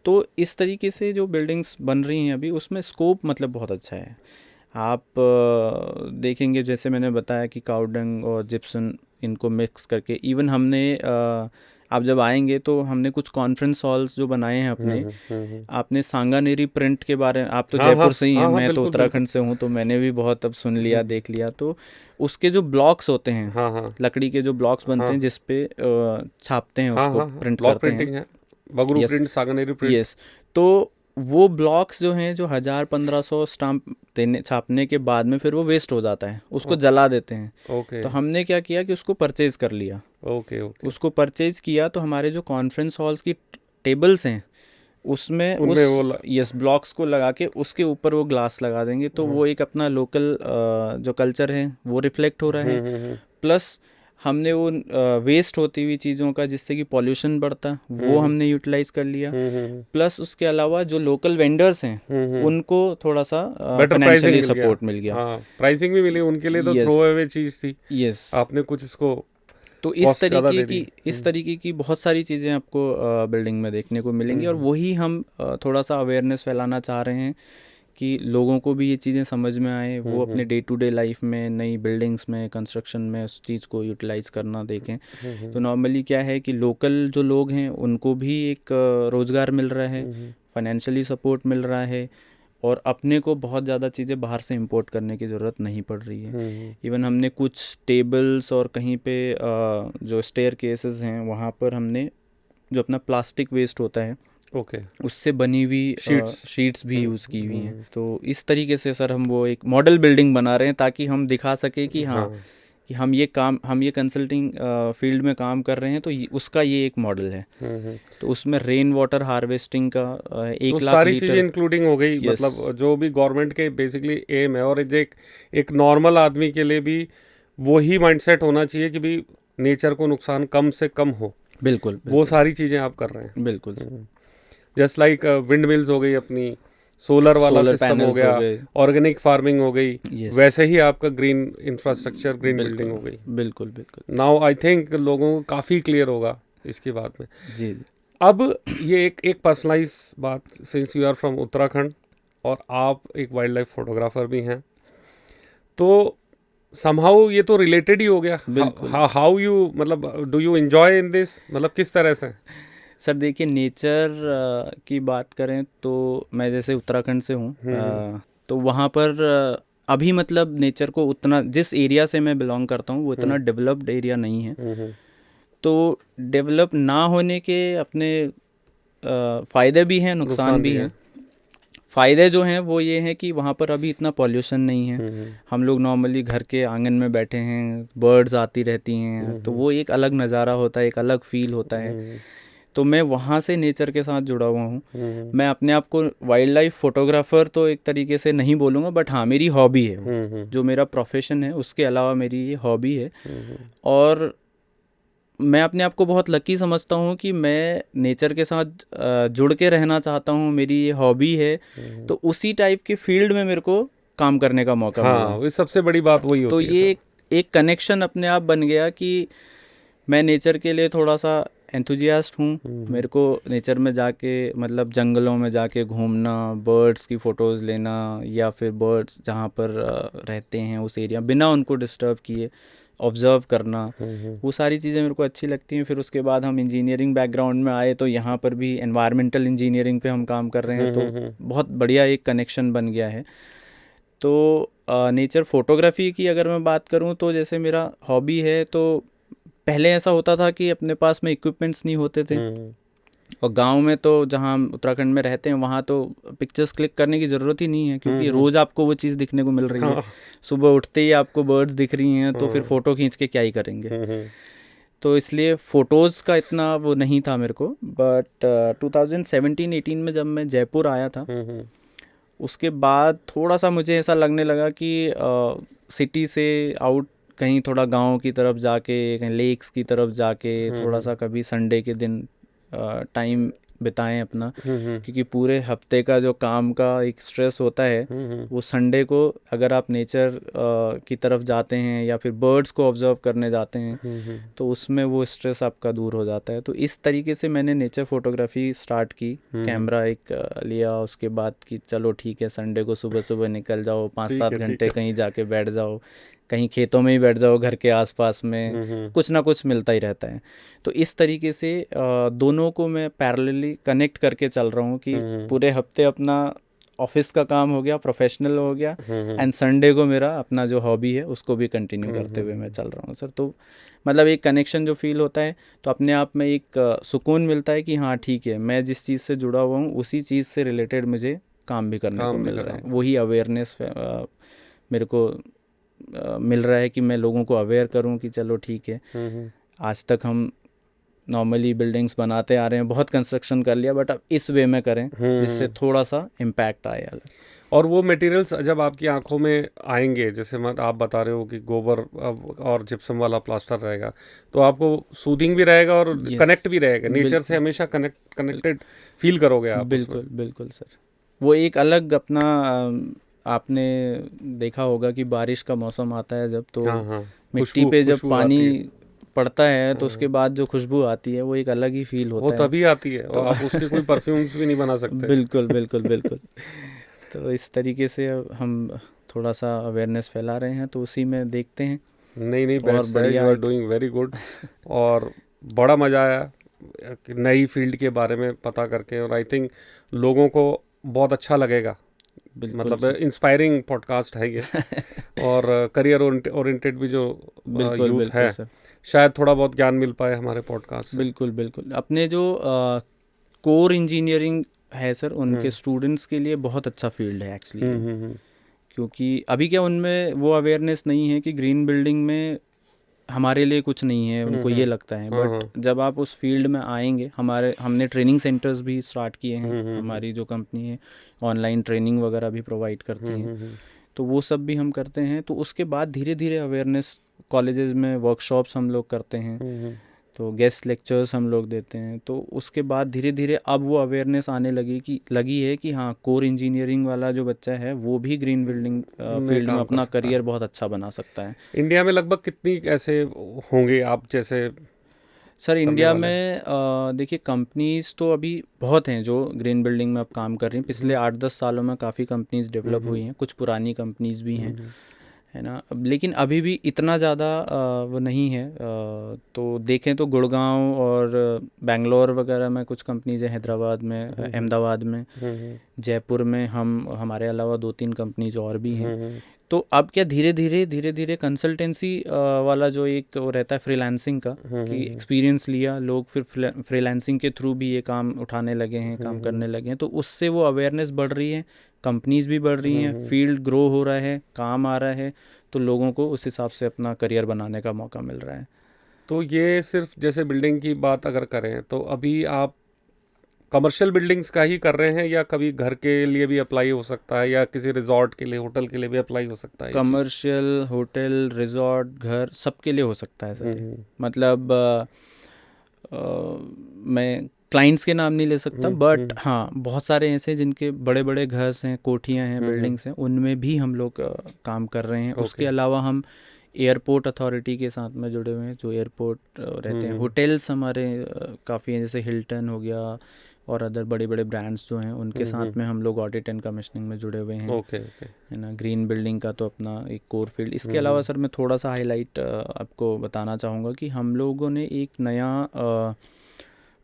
तो इस तरीके से जो बिल्डिंग्स बन रही हैं अभी, उसमें स्कोप मतलब बहुत अच्छा है। आप देखेंगे जैसे मैंने बताया कि कावडंग और जिप्सन इनको मिक्स करके, इवन हमने आप जब आएंगे तो हमने कुछ कॉन्फ्रेंस हॉल्स जो बनाए हैं अपने, आपने सांगानेरी प्रिंट के बारे में, आप तो जयपुर से ही हैं, मैं तो उत्तराखंड से हूँ, तो मैंने भी बहुत अब सुन लिया, देख लिया। तो उसके जो ब्लॉक्स होते हैं, लकड़ी के जो ब्लॉक्स बनते हैं जिसपे छापते हैं, उसको प्रिंट करते हैं, Bagru print, Sanganeri print. Yes, तो वो ब्लॉक्स जो हैं जो 1000-1500 स्टाम्प छापने के बाद में फिर वो वेस्ट हो जाता है, उसको जला देते हैं। तो हमने क्या किया कि उसको परचेज कर लिया। उसको परचेज किया तो हमारे जो कॉन्फ्रेंस हॉल्स की टेबल्स हैं उसमें उस ब्लॉक्स को लगा के उसके ऊपर वो ग्लास लगा देंगे, तो वो एक अपना लोकल जो कल्चर है वो रिफ्लेक्ट हो रहा है। प्लस हमने वो वेस्ट होती हुई चीज़ों का जिससे कि पॉल्यूशन बढ़ता वो हमने यूटिलाइज कर लिया। प्लस उसके अलावा जो लोकल वेंडर्स हैं उनको थोड़ा सा फाइनेंशियली सपोर्ट मिल गया। हाँ, प्राइसिंग भी मिली उनके लिए, तो Yes. थ्रो अवे चीज़ थी। यस, आपने कुछ उसको तो cost ज़्यादा दे दी। इस तरीके की बहुत सारी चीज़ें आपको बिल्डिंग में देखने को मिलेंगी, और वही हम थोड़ा सा अवेयरनेस फैलाना चाह रहे हैं कि लोगों को भी ये चीज़ें समझ में आए, वो अपने डे टू डे लाइफ में नई बिल्डिंग्स में कंस्ट्रक्शन में उस चीज़ को यूटिलाइज करना देखें। तो नॉर्मली क्या है कि लोकल जो लोग हैं उनको भी एक रोज़गार मिल रहा है, फाइनेंशियली सपोर्ट मिल रहा है, और अपने को बहुत ज़्यादा चीज़ें बाहर से इंपोर्ट करने की ज़रूरत नहीं पड़ रही है। इवन हमने कुछ टेबल्स और कहीं पे जो स्टेयर केसेस हैं वहाँ पर हमने जो अपना प्लास्टिक वेस्ट होता है ओके, उससे बनी हुई शीट्स शीट्स भी यूज़ की हुई हैं। तो इस तरीके से सर हम वो एक मॉडल बिल्डिंग बना रहे हैं ताकि हम दिखा सके कि हाँ कि हम ये कंसल्टिंग फील्ड में काम कर रहे हैं, तो उसका ये एक मॉडल है। तो उसमें रेन वाटर हार्वेस्टिंग का 1 लाख सारी लीटर चीज़ें इंक्लूडिंग हो गई। Yes. मतलब जो भी गवर्नमेंट के बेसिकली एम है, और एक नॉर्मल आदमी के लिए भी वही माइंडसेट होना चाहिए कि भी नेचर को नुकसान कम से कम हो। बिल्कुल, वो सारी चीज़ें आप कर रहे हैं। बिल्कुल। जस्ट लाइक विंड मिल्स हो गई अपनी, सोलर वाला Solar सिस्टम हो panels गया, हो गए। ऑर्गेनिक फार्मिंग हो गई, Yes. वैसे ही आपका ग्रीन इंफ्रास्ट्रक्चर, ग्रीन बिल्डिंग हो गई। बिल्कुल बिल्कुल। नाउ आई थिंक लोगों को काफ़ी क्लियर होगा इसकी बात में। जी जी। अब ये एक पर्सनलाइज बात, since you are from Uttarakhand और आप एक वाइल्ड लाइफ फोटोग्राफर भी हैं, तो समहाउ ये तो रिलेटेड ही हो गया। हाउ यू, मतलब do you enjoy in this, मतलब किस तरह से? सर देखिए, नेचर की बात करें तो मैं जैसे उत्तराखंड से हूँ, तो वहाँ पर अभी मतलब नेचर को उतना, जिस एरिया से मैं बिलोंग करता हूँ वो इतना डेवलप्ड एरिया नहीं है। तो डेवलप ना होने के अपने फ़ायदे भी हैं, नुकसान भी हैं। फ़ायदे जो हैं वो ये हैं कि वहाँ पर अभी इतना पॉल्यूशन नहीं है। हम लोग नॉर्मली घर के आंगन में बैठे हैं, बर्ड्स आती रहती हैं, तो वो एक अलग नज़ारा होता है, एक अलग फील होता है। तो मैं वहाँ से नेचर के साथ जुड़ा हुआ हूँ। मैं अपने आप को वाइल्ड लाइफ फोटोग्राफर तो एक तरीके से नहीं बोलूँगा, बट हाँ मेरी हॉबी है वो। जो मेरा प्रोफेशन है उसके अलावा मेरी ये हॉबी है, और मैं अपने आप को बहुत लकी समझता हूँ कि मैं नेचर के साथ जुड़ के रहना चाहता हूँ। मेरी ये हॉबी है, तो उसी टाइप के फील्ड में मेरे को काम करने का मौका मिला। हाँ, सबसे बड़ी बात वही होती तो है। ये एक कनेक्शन अपने आप बन गया कि मैं नेचर के लिए थोड़ा सा एंथुजियास्ट हूँ। मेरे को नेचर में जाके, मतलब जंगलों में जाके घूमना, बर्ड्स की फ़ोटोज़ लेना, या फिर बर्ड्स जहाँ पर रहते हैं उस एरिया, बिना उनको डिस्टर्ब किए ऑब्ज़र्व करना, वो सारी चीज़ें मेरे को अच्छी लगती हैं। फिर उसके बाद हम इंजीनियरिंग बैकग्राउंड में आए, तो यहाँ पर भी एनवायरमेंटल इंजीनियरिंग पे हम काम कर रहे हैं, तो बहुत बढ़िया एक कनेक्शन बन गया है। तो नेचर फ़ोटोग्राफी की अगर मैं बात करूँ तो जैसे मेरा हॉबी है, तो पहले ऐसा होता था कि अपने पास में इक्विपमेंट्स नहीं होते थे, और गांव में तो जहां हम उत्तराखंड में रहते हैं वहां तो पिक्चर्स क्लिक करने की ज़रूरत ही नहीं है, क्योंकि रोज़ आपको वो चीज़ दिखने को मिल रही है। सुबह उठते ही आपको बर्ड्स दिख रही हैं, तो फिर फ़ोटो खींच के क्या ही करेंगे। तो इसलिए फ़ोटोज़ का इतना वो नहीं था मेरे को। बट 2017-18 में जब मैं जयपुर आया था, उसके बाद थोड़ा सा मुझे ऐसा लगने लगा कि सिटी से आउट कहीं थोड़ा गांव की तरफ जाके, कहीं लेक्स की तरफ जाके थोड़ा सा कभी संडे के दिन टाइम बिताएं अपना, क्योंकि पूरे हफ्ते का जो काम का एक स्ट्रेस होता है, वो संडे को अगर आप नेचर की तरफ जाते हैं या फिर बर्ड्स को ऑब्जर्व करने जाते हैं, तो उसमें वो स्ट्रेस आपका दूर हो जाता है। तो इस तरीके से मैंने नेचर फोटोग्राफी स्टार्ट की। कैमरा एक लिया, उसके बाद कि चलो ठीक है, संडे को सुबह सुबह निकल जाओ, 5-7 घंटे कहीं जाके बैठ जाओ, कहीं खेतों में ही बैठ जाओ, घर के आसपास में कुछ ना कुछ मिलता ही रहता है। तो इस तरीके से दोनों को मैं पैरेलली कनेक्ट करके चल रहा हूँ कि पूरे हफ्ते अपना ऑफिस का काम हो गया, प्रोफेशनल हो गया, एंड संडे को मेरा अपना जो हॉबी है उसको भी कंटिन्यू करते हुए मैं चल रहा हूँ सर। तो मतलब एक कनेक्शन जो फील होता है, तो अपने आप में एक सुकून मिलता है कि हाँ ठीक है, मैं जिस चीज़ से जुड़ा हुआ हूँ उसी चीज़ से रिलेटेड मुझे काम भी करने को मिल रहा है। वही अवेयरनेस मेरे को मिल रहा है कि मैं लोगों को अवेयर करूं कि चलो ठीक है, आज तक हम नॉर्मली बिल्डिंग्स बनाते आ रहे हैं, बहुत कंस्ट्रक्शन कर लिया, बट अब इस वे में करें जिससे थोड़ा सा इम्पैक्ट आए। और वो मटेरियल्स जब आपकी आंखों में आएंगे, जैसे आप बता रहे हो कि गोबर और जिप्सम वाला प्लास्टर रहेगा, तो आपको सूदिंग भी रहेगा और Yes, कनेक्ट भी रहेगा नेचर से, बिल्कुल हमेशा कनेक्टेड फील करोगे आप उसमें। बिल्कुल बिल्कुल सर। वो एक अलग अपना आपने देखा होगा कि बारिश का मौसम आता है जब, तो हाँ हाँ, मिट्टी पे जब खुशबू पानी आती है। पड़ता है तो उसके बाद जो खुशबू आती है वो एक अलग ही फील वो होता है। तभी आती है, और आप उसके कोई परफ्यूम्स भी नहीं बना सकते। बिल्कुल बिल्कुल बिल्कुल। तो इस तरीके से अब हम थोड़ा सा अवेयरनेस फैला रहे हैं, तो उसी में देखते हैं। नहीं, और बेस्ट है, बढ़िया यू आर एक डूइंग वेरी गुड। और बड़ा मज़ा आया कि नई फील्ड के बारे में पता करके, और आई थिंक लोगों को बहुत अच्छा लगेगा। बिल्कुल मतलब सर। इंस्पायरिंग पॉडकास्ट है ये। और करियर ओरिएंटेड भी जो बिल्कुल यूथ बिल्कुल है, सर। शायद थोड़ा बहुत ज्ञान मिल पाए हमारे पॉडकास्ट से। बिल्कुल बिल्कुल। अपने जो कोर इंजीनियरिंग है सर, उनके स्टूडेंट्स के लिए बहुत अच्छा फील्ड है एक्चुअली। क्योंकि अभी क्या उनमें वो अवेयरनेस नहीं है कि ग्रीन बिल्डिंग में हमारे लिए कुछ नहीं है, उनको ये लगता है। बट जब आप उस फील्ड में आएंगे, हमने ट्रेनिंग सेंटर्स भी स्टार्ट किए हैं। हमारी जो कंपनी है ऑनलाइन ट्रेनिंग वगैरह भी प्रोवाइड करती हैं, तो वो सब भी हम करते हैं। तो उसके बाद धीरे धीरे अवेयरनेस, कॉलेजेस में वर्कशॉप्स हम लोग करते हैं, तो गेस्ट लेक्चर्स हम लोग देते हैं। तो उसके बाद धीरे धीरे अब वो अवेयरनेस आने लगी है कि हाँ, कोर इंजीनियरिंग वाला जो बच्चा है वो भी ग्रीन बिल्डिंग फील्ड में अपना करियर बहुत अच्छा बना सकता है। इंडिया में लगभग कितनी ऐसे होंगे आप जैसे सर इंडिया में देखिए कंपनीज तो अभी बहुत हैं जो ग्रीन बिल्डिंग में अब काम कर रही हैं। पिछले 8-10 सालों में काफ़ी कंपनीज डेवलप हुई हैं, कुछ पुरानी कंपनीज भी हैं, है ना। लेकिन अभी भी इतना ज़्यादा वो नहीं है। तो देखें तो गुड़गांव और बेंगलोर वगैरह में कुछ कंपनीज हैं, हैदराबाद में, अहमदाबाद में, जयपुर में हमारे अलावा 2-3 कंपनीज और भी हैं। तो अब क्या धीरे धीरे कंसल्टेंसी वाला जो एक वो रहता है फ्रीलांसिंग का, कि एक्सपीरियंस लिया लोग, फिर फ्रीलांसिंग के थ्रू भी ये काम उठाने लगे हैं, काम करने लगे हैं। तो उससे वो अवेयरनेस बढ़ रही है, कंपनीज भी बढ़ रही हैं, फील्ड ग्रो हो रहा है, काम आ रहा है, तो लोगों को उस हिसाब से अपना करियर बनाने का मौका मिल रहा है। तो ये सिर्फ जैसे बिल्डिंग की बात अगर करें तो अभी आप कमर्शियल बिल्डिंग्स का ही कर रहे हैं, या कभी घर के लिए भी अप्लाई हो सकता है, या किसी रिजॉर्ट के लिए, होटल के लिए भी अप्लाई हो सकता है? कमर्शियल, होटल, रिजॉर्ट, घर, सबके लिए हो सकता है सर। मतलब मैं क्लाइंट्स के नाम नहीं ले सकता, बट हाँ बहुत सारे ऐसे जिनके बड़े बड़े घर हैं, कोठियाँ हैं, बिल्डिंग्स हैं, उनमें भी हम लोग काम कर रहे हैं। उसके अलावा हम एयरपोर्ट अथॉरिटी के साथ में जुड़े हुए हैं, जो एयरपोर्ट रहते हैं। होटल्स हमारे काफ़ी हैं, जैसे हिल्टन हो गया और अदर बड़े बड़े ब्रांड्स जो हैं, उनके साथ में हम लोग ऑडिट एंड कमीशनिंग में जुड़े हुए हैं। है ना। ग्रीन बिल्डिंग का तो अपना एक कोर फील्ड। इसके अलावा सर मैं थोड़ा सा हाईलाइट आपको बताना चाहूँगा कि हम लोगों ने एक नया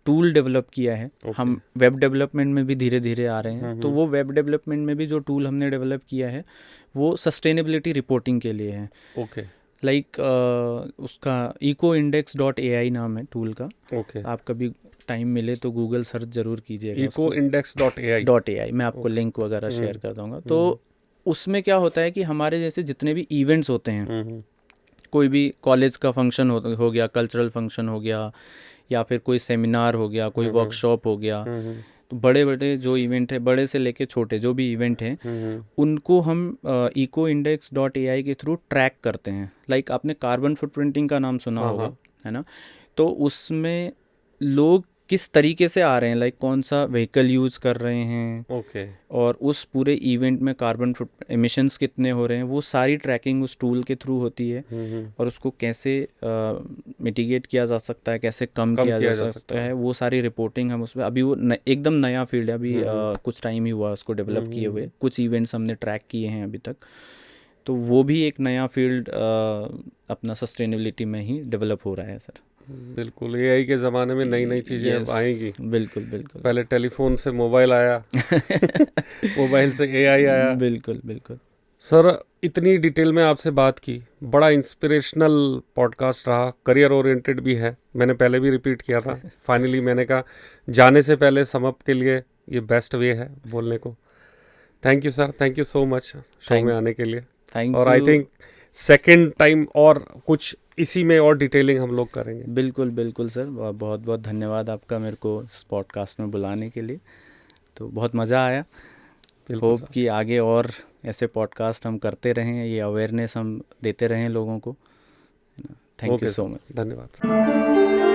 टूल डेवलप किया है। हम वेब डेवलपमेंट में भी धीरे धीरे आ रहे हैं, तो वो वेब डेवलपमेंट में भी जो टूल हमने डेवलप किया है वो सस्टेनेबिलिटी रिपोर्टिंग के लिए है। लाइक उसका ecoindex.ai नाम है टूल का। आप कभी टाइम मिले तो गूगल सर्च जरूर कीजिएगा, ecoindex.ai। मैं आपको लिंक वगैरह शेयर कर दूंगा। तो उसमें क्या होता है कि हमारे जैसे जितने भी इवेंट्स होते हैं, कोई भी कॉलेज का फंक्शन हो गया, कल्चरल फंक्शन हो गया, या फिर कोई सेमिनार हो गया, कोई वर्कशॉप हो गया, तो बड़े बड़े जो इवेंट है, बड़े से लेके छोटे जो भी इवेंट हैं, उनको हम ecoindex.ai के थ्रू ट्रैक करते हैं। लाइक आपने कार्बन फुटप्रिंटिंग का नाम सुना होगा, है ना। तो उसमें लोग किस तरीके से आ रहे हैं, लाइक कौन सा व्हीकल यूज़ कर रहे हैं, और उस पूरे इवेंट में कार्बन एमिशंस कितने हो रहे हैं, वो सारी ट्रैकिंग उस टूल के थ्रू होती है। और उसको कैसे मिटिगेट किया जा सकता है, कैसे कम किया जा सकता है, वो सारी रिपोर्टिंग हम उसमें, अभी वो एकदम नया फील्ड है, अभी कुछ टाइम ही हुआ उसको डेवलप किए हुए। कुछ इवेंट्स हमने ट्रैक किए हैं अभी तक, तो वो भी एक नया फील्ड अपना सस्टेनेबिलिटी में ही डेवलप हो रहा है सर। बिल्कुल, एआई के ज़माने में नई नई चीज़ें अब आएंगी। बिल्कुल बिल्कुल। पहले टेलीफोन से मोबाइल आया, मोबाइल से एआई आया। बिल्कुल बिल्कुल सर, इतनी डिटेल में आपसे बात की, बड़ा इंस्पिरेशनल पॉडकास्ट रहा, करियर ओरिएंटेड भी है। मैंने पहले भी रिपीट किया था, फाइनली मैंने कहा जाने से पहले समअप के लिए ये बेस्ट वे है बोलने को। Thank you sir, thank you so much show में आने के लिए। और आई थिंक सेकेंड टाइम और कुछ इसी में और डिटेलिंग हम लोग करेंगे। बिल्कुल बिल्कुल सर, बहुत बहुत धन्यवाद आपका मेरे को इस पॉडकास्ट में बुलाने के लिए, तो बहुत मज़ा आया। बिल्कुल होप सर। कि आगे और ऐसे पॉडकास्ट हम करते रहें, ये अवेयरनेस हम देते रहें लोगों को। Thank you okay so sir, much. धन्यवाद सर।